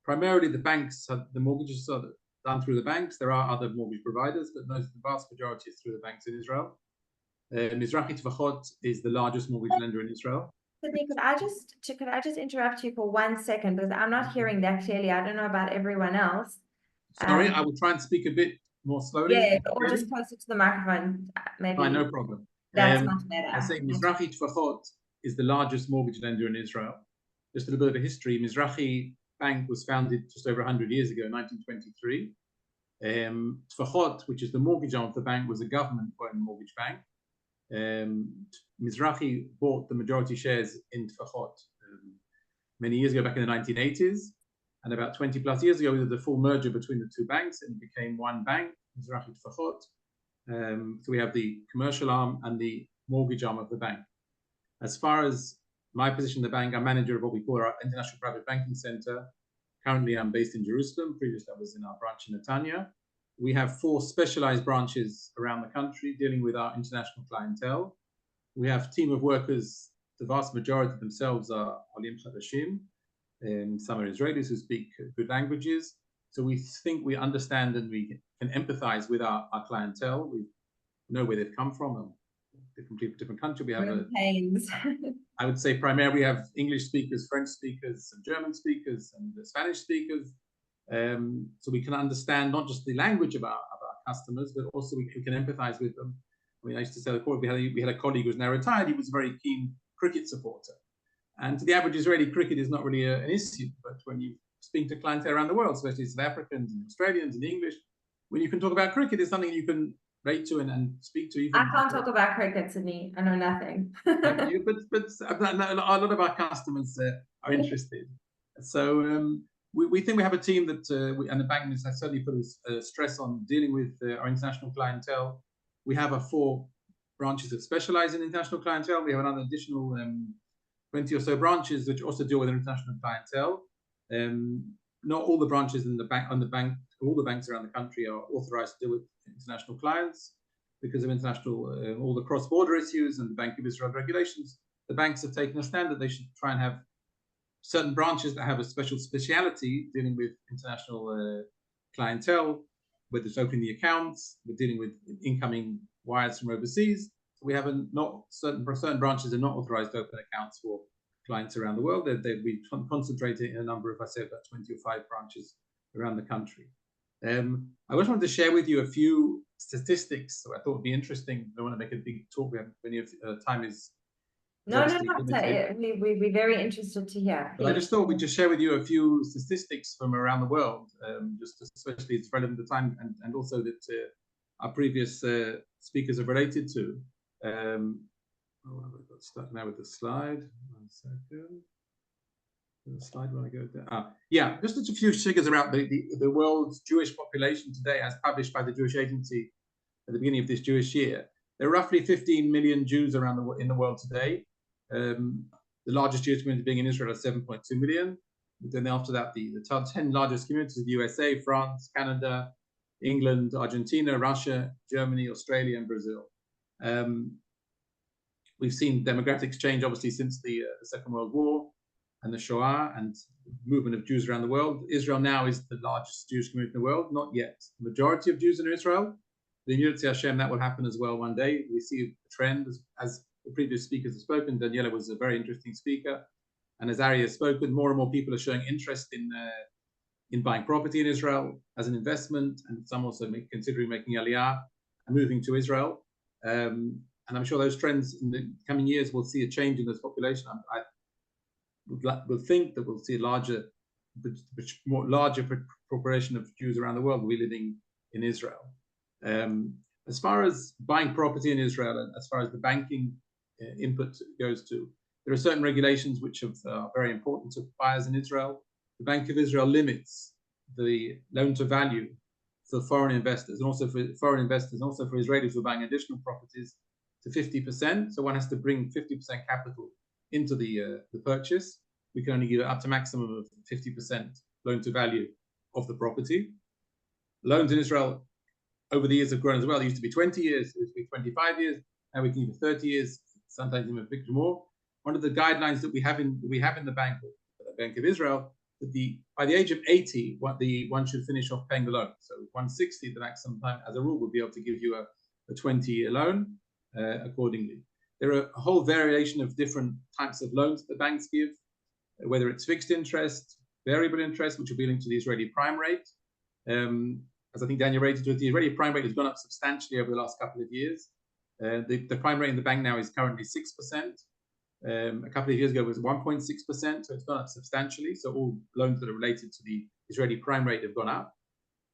primarily the banks. The mortgages are done through the banks. There are other mortgage providers, but the vast majority is through the banks in Israel. Mizrahi Tefahot is the largest mortgage lender in Israel. Sidney, could I just interrupt you for 1 second, because I'm not hearing that clearly. I don't know about everyone else. Sorry, I will try and speak a bit more slowly. Yeah, or just closer to the microphone, maybe. Fine, no problem. That's much better. I say Mizrahi Tefahot is the largest mortgage lender in Israel. Just a little bit of a history. Mizrahi Bank was founded just over 100 years ago, 1923. Tefahot, which is the mortgage arm of the bank, was a government-owned mortgage bank. Mizrahi bought the majority shares in Tefahot many years ago, back in the 1980s. And about 20 plus years ago, we did the full merger between the two banks, and it became one bank, Mizrahi Tefahot. So we have the commercial arm and the mortgage arm of the bank. As far as my position in the bank, I'm manager of what we call our International Private Banking Center. Currently, I'm based in Jerusalem. Previously, I was in our branch in Netanya. We have 4 specialized branches around the country dealing with our international clientele. We have a team of workers. The vast majority of themselves are Olim Chadashim, and some are Israelis who speak good languages. So we think we understand and we can empathize with our clientele. We know where they've come from. They're completely different country. We have I would say primarily we have English speakers, French speakers, and German speakers, and Spanish speakers. So we can understand not just the language of our customers, but also we can empathize with them. I mean, I used to say we had a colleague who's now retired. He was a very keen cricket supporter. And to the average Israeli, cricket is not really an issue. But when you speak to clientele around the world, especially South Africans and Australians and English, when you can talk about cricket, it's something you can relate to and speak to. Even I can't talk about cricket, Sidney. I know nothing. Thank you, but a lot of our customers are interested. So we think we have a team that, and the bank has certainly put a stress on dealing with our international clientele. We have 4 branches that specialize in international clientele. We have another additional 20 or so branches which also deal with international clientele. Not all the branches in the bank, all the banks around the country are authorized to deal with international clients because of international, all the cross-border issues and the Bank of Israel regulations. The banks have taken a stand that they should try and have certain branches that have a speciality dealing with international clientele, whether it's opening the accounts, we're dealing with incoming wires from overseas. So we have certain branches are not authorized to open accounts for clients around the world. We concentrate in a number of, I say, about 20 or 5 branches around the country. I just wanted to share with you a few statistics that I thought would be interesting. I don't want to make a big talk. We have plenty of time is. No, we're very interested to hear. But I just thought we'd just share with you a few statistics from around the world, just especially it's relevant to time and also that our previous speakers are related to. Let's start now with the slide. 1 second. The slide when I go there. Yeah, just a few figures about the world's Jewish population today, as published by the Jewish Agency at the beginning of this Jewish year. There are roughly 15 million Jews around in the world today. The largest Jewish community being in Israel is 7.2 million. Then after that, the 10 largest communities of the USA, France, Canada, England, Argentina, Russia, Germany, Australia, and Brazil. We've seen demographics change, obviously, since the Second World War and the Shoah and movement of Jews around the world. Israel now is the largest Jewish community in the world, not yet. The majority of Jews in Israel. The Yirtzeh Hashem, that will happen as well one day. We see a trend, as the previous speakers have spoken. Daniela was a very interesting speaker. And as Ari has spoken, more and more people are showing interest in buying property in Israel as an investment, and some also considering making Aliyah and moving to Israel. And I'm sure those trends in the coming years will see a change in this population. I would think that we'll see a larger more larger proportion of Jews around the world will be living in Israel. As far as buying property in Israel, and as far as the banking input goes to, there are certain regulations which are very important to buyers in Israel. The Bank of Israel limits the loan to value for foreign investors, and also for foreign investors, and also for Israelis who are buying additional properties, to 50%. So one has to bring 50% capital into the purchase. We can only give it up to maximum of 50% loan to value of the property. Loans in Israel over the years have grown as well. It used to be 20 years, it used to be 25 years. Now we can give 30 years, sometimes even a bit more. One of the guidelines that we have in the Bank of Israel, that by the age of 80, one should finish off paying the loan. So 160, the maximum time, as a rule, will be able to give you a 20-year loan accordingly. There are a whole variation of different types of loans that the banks give, whether it's fixed interest, variable interest, which will be linked to the Israeli prime rate. As I think Daniel rated it, the Israeli prime rate has gone up substantially over the last couple of years. The prime rate in the bank now is currently 6%. A couple of years ago it was 1.6%, so it's gone up substantially. So all loans that are related to the Israeli prime rate have gone up.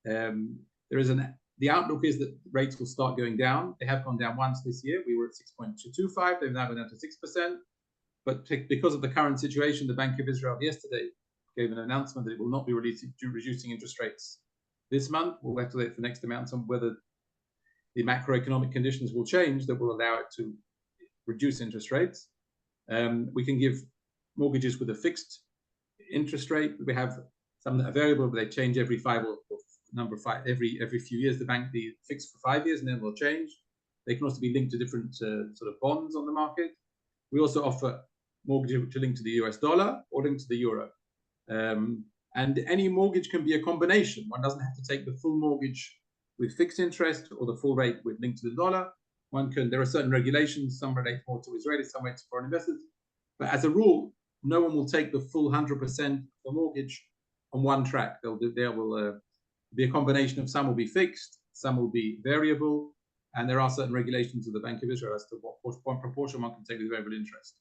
The outlook is that rates will start going down. They have gone down once this year. We were at 6.225. They've now gone down to 6%. But because of the current situation, the Bank of Israel yesterday gave an announcement that it will not be reducing interest rates this month. We'll have to wait for next announcement whether the macroeconomic conditions will change that will allow it to reduce interest rates. We can give mortgages with a fixed interest rate. We have some that are variable, but they change every every few years. The bank be fixed for 5 years and then will change. They can also be linked to different sort of bonds on the market. We also offer mortgages which are linked to the US dollar or linked to the euro. And any mortgage can be a combination. One doesn't have to take the full mortgage with fixed interest or the full rate with linked to the dollar. There are certain regulations, some relate more to Israelis, some relate to foreign investors. But as a rule, no one will take the full 100% of the mortgage on one track. There will be a combination of some will be fixed, some will be variable, and there are certain regulations of the Bank of Israel as to what proportion one can take with variable interest.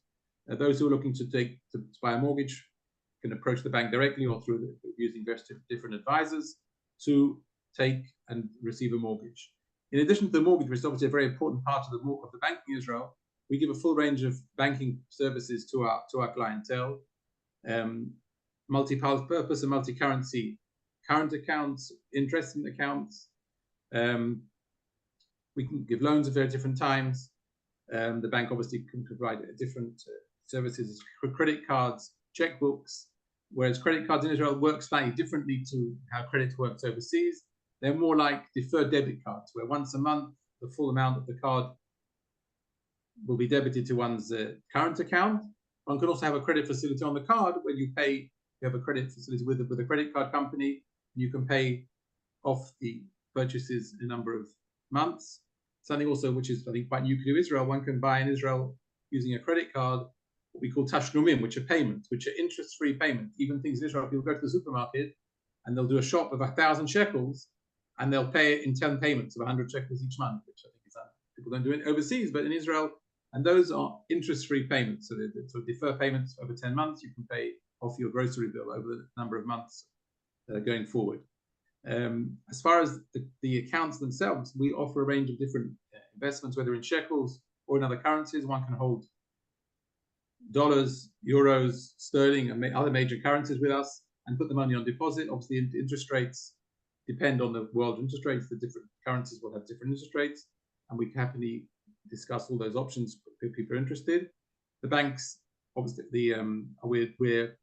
Those who are looking to buy a mortgage can approach the bank directly or through using different advisors to take and receive a mortgage. In addition to the mortgage, which is obviously a very important part of the banking in Israel, we give a full range of banking services to our clientele, multi-purpose and multi-currency current accounts, investment accounts. We can give loans at very different times. The bank obviously can provide different services for credit cards, checkbooks, whereas credit cards in Israel work slightly differently to how credit works overseas. They're more like deferred debit cards, where once a month, the full amount of the card will be debited to one's current account. One can also have a credit facility on the card where you have a credit facility with a credit card company. You can pay off the purchases in a number of months. Something also which is, I think, quite new to Israel, one can buy in Israel using a credit card, what we call tashlumim, which are payments, which are interest-free payments. Even things in Israel, people go to the supermarket and they'll do a shop of 1,000 shekels and they'll pay it in 10 payments of 100 shekels each month, which I think is people don't do it overseas, but in Israel, and those are interest-free payments. So they defer payments over 10 months. You can pay off your grocery bill over the number of months going forward. As far as the accounts themselves, we offer a range of different investments, whether in shekels or in other currencies. One can hold dollars, euros, sterling, and other major currencies with us and put the money on deposit. Obviously, interest rates depend on the world interest rates. The different currencies will have different interest rates, and we can happily discuss all those options if people are interested. The banks, obviously, we're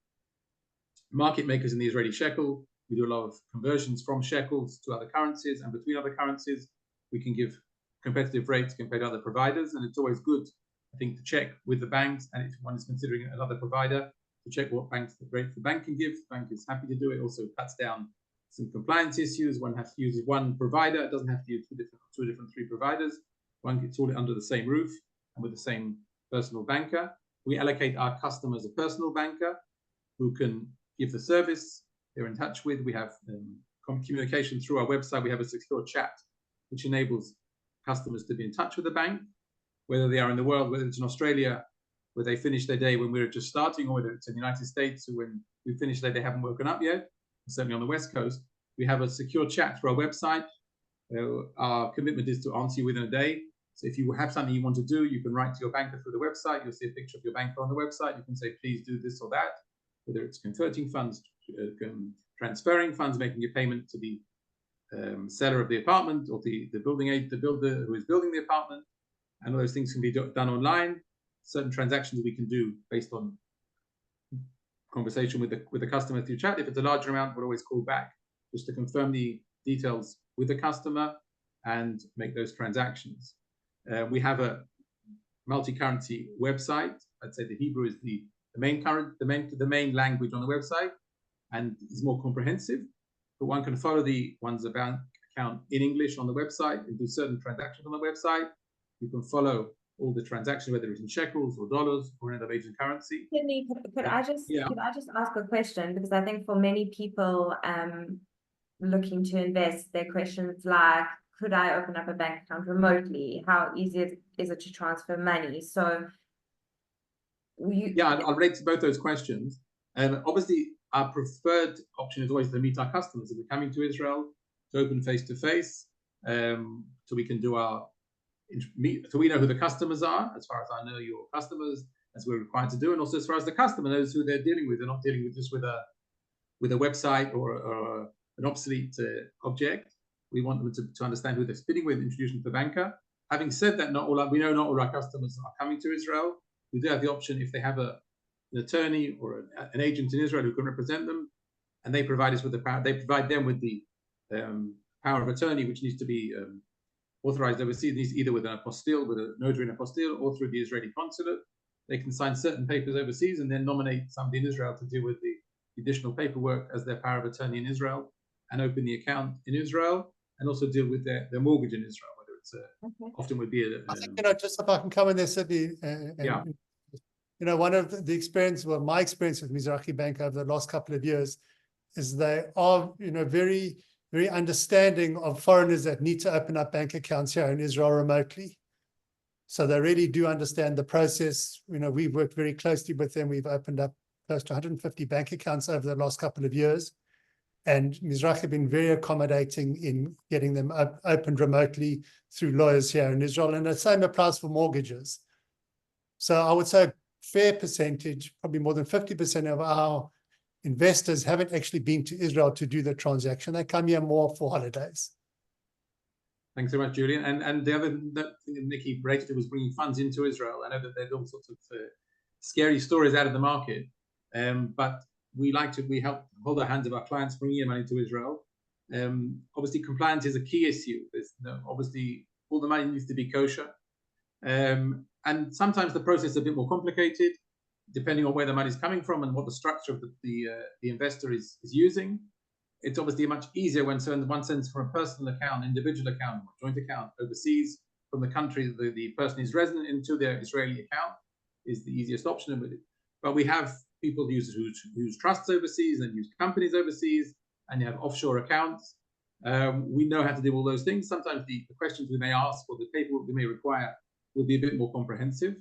market makers in the Israeli shekel. We do a lot of conversions from shekels to other currencies and between other currencies. We can give competitive rates compared to other providers, and it's always good, I think, to check with the banks, and if one is considering another provider, to check what rates the bank can give. The bank is happy to do it. Also cuts down some compliance issues. One has to use one provider. It doesn't have to use three providers. One gets all under the same roof and with the same personal banker. We allocate our customers a personal banker who can give the service they're in touch with. We have communication through our website. We have a secure chat, which enables customers to be in touch with the bank, whether they are in the world, whether it's in Australia, where they finish their day when we're just starting, or whether it's in the United States, when we finished today, they haven't woken up yet, certainly on the West Coast. We have a secure chat through our website. Our commitment is to answer you within a day. So if you have something you want to do, you can write to your banker through the website. You'll see a picture of your banker on the website. You can say, please do this or that, whether it's converting funds, transferring funds, making a payment to the seller of the apartment, or the builder who is building the apartment. And all those things can be done online. Certain transactions we can do based on conversation with the customer through chat. If it's a larger amount, we'll always call back just to confirm the details with the customer and make those transactions. We have a multi-currency website. I'd say the Hebrew is the main language on the website, and is more comprehensive. But one can follow one's bank account in English on the website and do certain transactions on the website. You can follow all the transactions, whether it's in shekels or dollars or another Asian currency. Sidney, could I just ask a question? Because I think for many people looking to invest, their questions like, could I open up a bank account remotely? How easy is it to transfer money? So I'll relate to both those questions. Obviously, our preferred option is always to meet our customers. If we're coming to Israel, to open face-to-face, so we can do so we know who the customers are, as far as I know your customers, as we're required to do, and also as far as the customer knows who they're dealing with. They're not dealing with just with a website or an obsolete object. We want them to understand who they're speaking with, introduce them to the banker. Having said that, we know not all our customers are coming to Israel. We do have the option, if they have an attorney or an agent in Israel who can represent them, and they provide us with the power. They provide them with the power of attorney, which needs to be authorized overseas, either with an apostille, with a notary and apostille, or through the Israeli consulate. They can sign certain papers overseas and then nominate somebody in Israel to deal with the additional paperwork as their power of attorney in Israel, and open the account in Israel, and also deal with their mortgage in Israel, whether it's often would be I think, just if I can come in there, Sidney, one of the experience, my experience with Mizrahi Bank over the last couple of years is they are, very, very understanding of foreigners that need to open up bank accounts here in Israel remotely. So they really do understand the process. We've worked very closely with them. We've opened up close to 150 bank accounts over the last couple of years. And Mizrahi have been very accommodating in getting them opened remotely through lawyers here in Israel. And the same applies for mortgages. So I would say a fair percentage, probably more than 50% of our investors haven't actually been to Israel to do the transaction. They come here more for holidays. Thanks so much, Julian. And the other thing that Nikki raised was bringing funds into Israel. I know that there's all sorts of scary stories out of the market, but we help hold our hands of our clients bringing in money to Israel. Obviously, compliance is a key issue. Obviously, all the money needs to be kosher. And sometimes the process is a bit more complicated, depending on where the money is coming from and what the structure of the investor is using. It's obviously much easier when one sends from a personal account, individual account, or joint account overseas from the country that the person is resident into their Israeli account is the easiest option with it. But we have people who use trusts overseas and use companies overseas, and you have offshore accounts. We know how to do all those things. Sometimes the questions we may ask or the paperwork we may require will be a bit more comprehensive.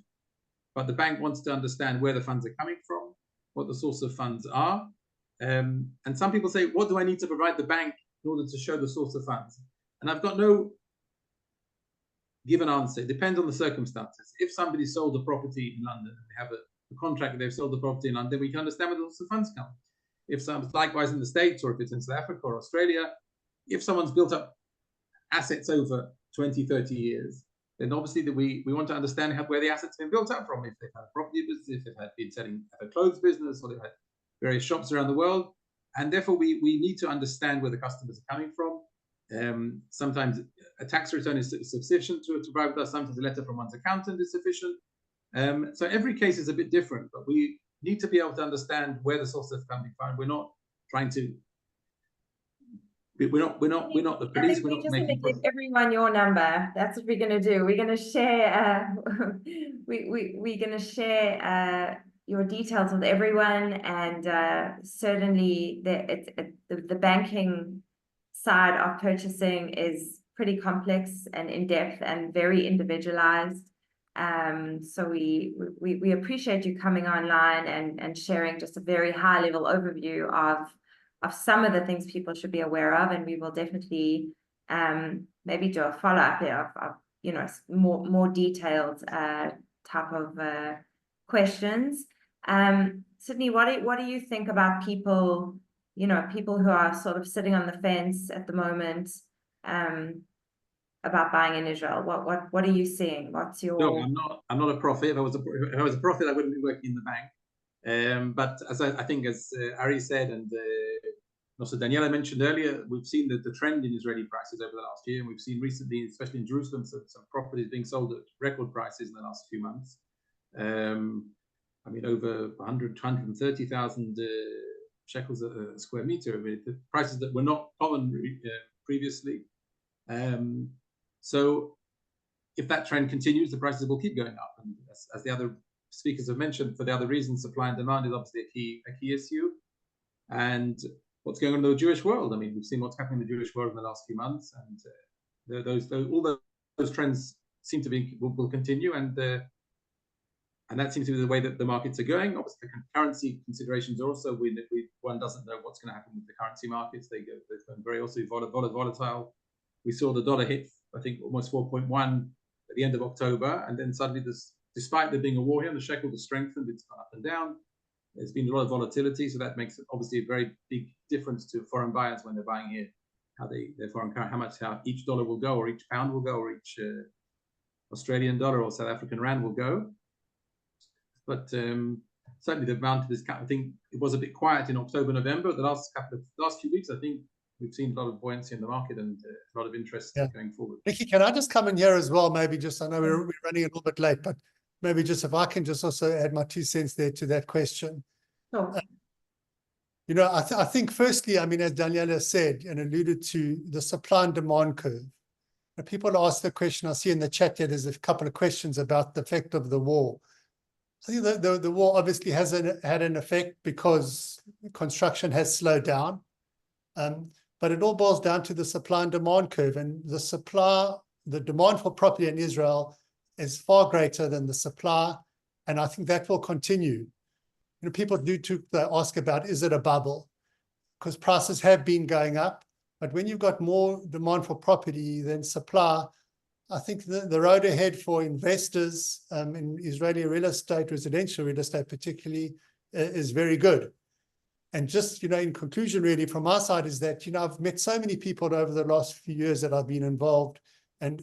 But the bank wants to understand where the funds are coming from, what the source of funds are. And some people say, what do I need to provide the bank in order to show the source of funds? And I've got no given answer. It depends on the circumstances. If somebody sold a property in London and they have a contract that they've sold the property in London, we can understand where the source of funds come. If someone's likewise in the States, or if it's in South Africa or Australia, if someone's built up assets over 20, 30 years, then obviously that we want to understand where the assets have been built up from. If they've had a property business, if they've been selling a clothes business, or they've had various shops around the world. And therefore, we need to understand where the customers are coming from. Sometimes a tax return is sufficient to provide with us. Sometimes a letter from one's accountant is sufficient. So every case is a bit different, but we need to be able to understand where the source of funding from. We're not trying to. We're not the police. We're not making. Give everyone your number. That's what we're going to do. We're going to share. We're going to share your details with everyone, and certainly the banking side of purchasing is pretty complex and in depth and very individualized. So we appreciate you coming online and sharing just a very high level overview of some of the things people should be aware of, and we will definitely maybe do a follow-up of you know, more detailed type of questions. Sidney, what do you think about people, you know, people who are sort of sitting on the fence at the moment about buying in Israel? What are you seeing? What's your... No, I'm not a prophet. If I was a prophet, I wouldn't be working in the bank. But as I think, as Ari said, and also Daniela mentioned earlier, we've seen the trend in Israeli prices over the last year, and we've seen recently, especially in Jerusalem, some properties being sold at record prices in the last few months. I mean, over 130,000 shekels a square meter. I mean, the prices that were not common previously. So if that trend continues, the prices will keep going up. And as the other speakers have mentioned, for the other reasons, supply and demand is obviously a key issue. And what's going on in the Jewish world? I mean, we've seen what's happening in the Jewish world in the last few months, and all those trends seem to be will continue, and that seems to be the way that the markets are going. Obviously, the currency considerations are also one doesn't know what's going to happen with the currency markets. They're very also volatile. We saw the dollar hit, I think, almost 4.1 at the end of October, and then suddenly, despite there being a war here, the shekel has strengthened. It's gone up and down. There's been a lot of volatility, so that makes it obviously a very big difference to foreign buyers when they're buying here, how each dollar will go, or each pound will go, or each Australian dollar or South African rand will go. But certainly the amount of this, I think it was a bit quiet in October, November. The last few weeks, I think we've seen a lot of buoyancy in the market and a lot of interest going forward. Nikki, can I just come in here as well? Maybe just, I know we're running a little bit late, but maybe just if I can just also add my 2 cents there to that question. Sure. You know, I think firstly, I mean, as Daniela said and alluded to, the supply and demand curve. And people ask the question, I see in the chat here, there's a couple of questions about the effect of the war. I think the war obviously has had an effect because construction has slowed down. But it all boils down to the supply and demand curve, and the demand for property in Israel is far greater than the supply, and I think that will continue. You know, people they ask about, is it a bubble? Because prices have been going up, but when you've got more demand for property than supply, I think the road ahead for investors in Israeli real estate, residential real estate particularly, is very good. And just, you know, in conclusion, really, from my side is that, you know, I've met so many people over the last few years that I've been involved, and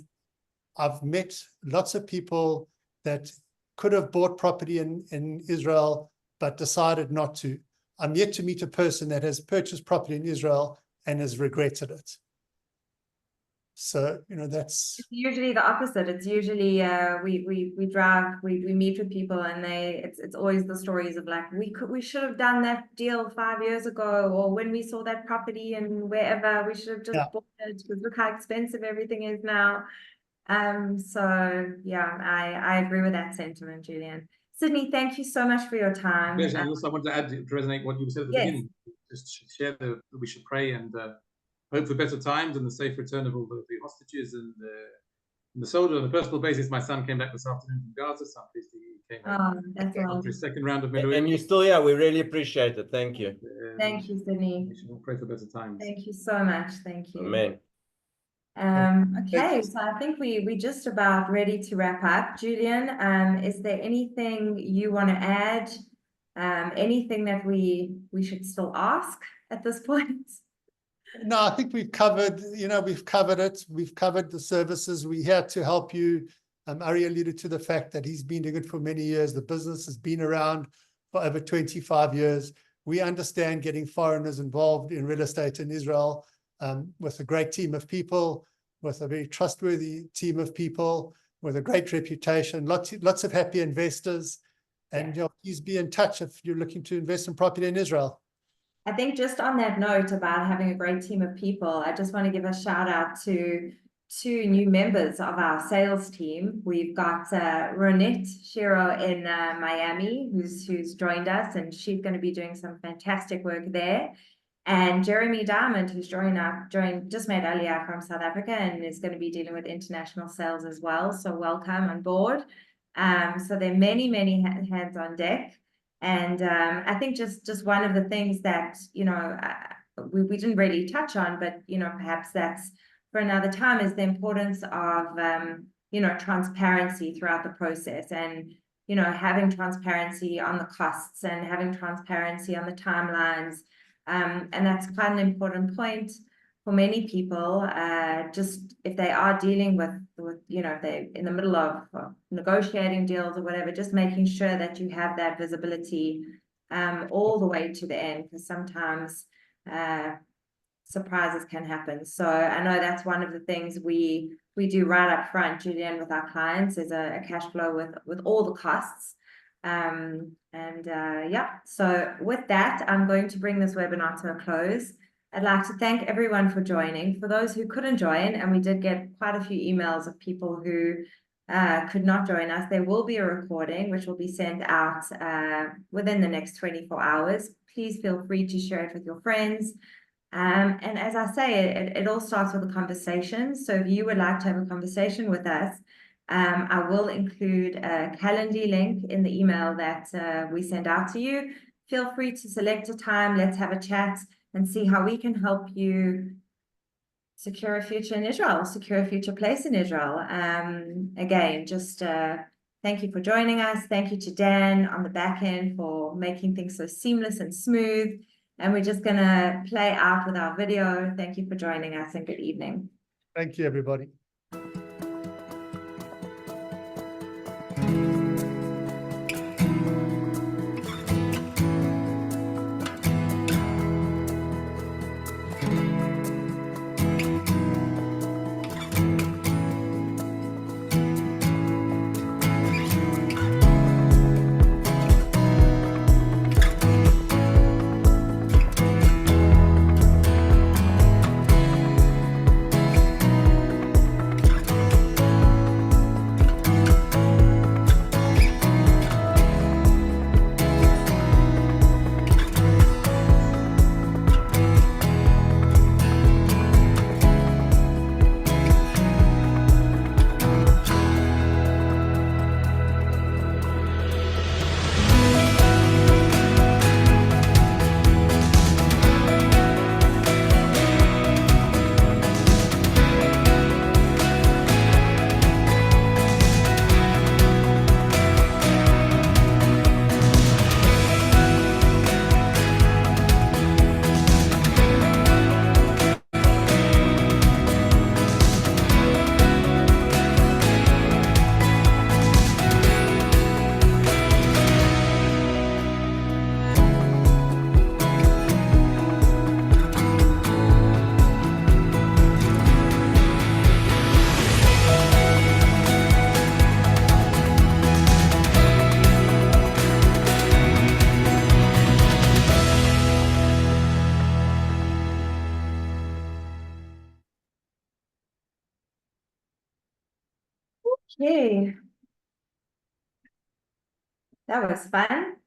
I've met lots of people that could have bought property in Israel, but decided not to. I'm yet to meet a person that has purchased property in Israel and has regretted it. So, you know, it's usually the opposite. It's usually we drive, we meet with people, and it's always the stories of like, we should have done that deal 5 years ago, or when we saw that property and wherever, we should have just bought it, because look how expensive everything is now. So yeah, I agree with that sentiment, Julian. Sidney, thank you so much for your time. Pleasure. And also I want to add, to resonate what you said at the beginning, just share we should pray and hope for better times and the safe return of all the hostages and the soldiers. On a personal basis, my son came back this afternoon from Gaza. So I'm pleased he came back after his second round of Mizrahi. And you're still here. We really appreciate it. Thank you. Thank you, Sidney. We should all pray for better times. Thank you so much. Thank you. Amen. Okay, so I think we're just about ready to wrap up. Julian, is there anything you want to add? Anything that we should still ask at this point? No, I think we've covered, you know, we've covered it. We've covered the services. We're here to help you. Ari alluded to the fact that he's been doing it for many years. The business has been around for over 25 years. We understand getting foreigners involved in real estate in Israel with a great team of people, with a very trustworthy team of people, with a great reputation, lots of happy investors. And you know, please be in touch if you're looking to invest in property in Israel. I think just on that note about having a great team of people, I just want to give a shout out to 2 new members of our sales team. We've got Ronit Shapiro in Miami, who's joined us, and she's going to be doing some fantastic work there. And Jeremy Diamond, who's just made Aliyah from South Africa and is going to be dealing with international sales as well. So welcome on board. So there are many hands on deck. And I think just one of the things that, we didn't really touch on, but, perhaps that's for another time, is the importance of, transparency throughout the process, and, having transparency on the costs and having transparency on the timelines. And that's quite an important point for many people, just if they are dealing with if they're in the middle of negotiating deals or whatever, just making sure that you have that visibility all the way to the end, because sometimes surprises can happen. So I know that's one of the things we do right up front, Julian, with our clients, is a cash flow with all the costs. So with that, I'm going to bring this webinar to a close. I'd like to thank everyone for joining. For those who couldn't join, and we did get quite a few emails of people who could not join us, there will be a recording which will be sent out within the next 24 hours. Please feel free to share it with your friends. And as I say, it all starts with a conversation. So if you would like to have a conversation with us, I will include a Calendly link in the email that we send out to you. Feel free to select a time. Let's have a chat and see how we can help you secure a future in Israel, secure a future place in Israel. Again, just thank you for joining us. Thank you to Dan on the back end for making things so seamless and smooth. And we're just going to play out with our video. Thank you for joining us, and good evening. Thank you, everybody. Okay. That was fun.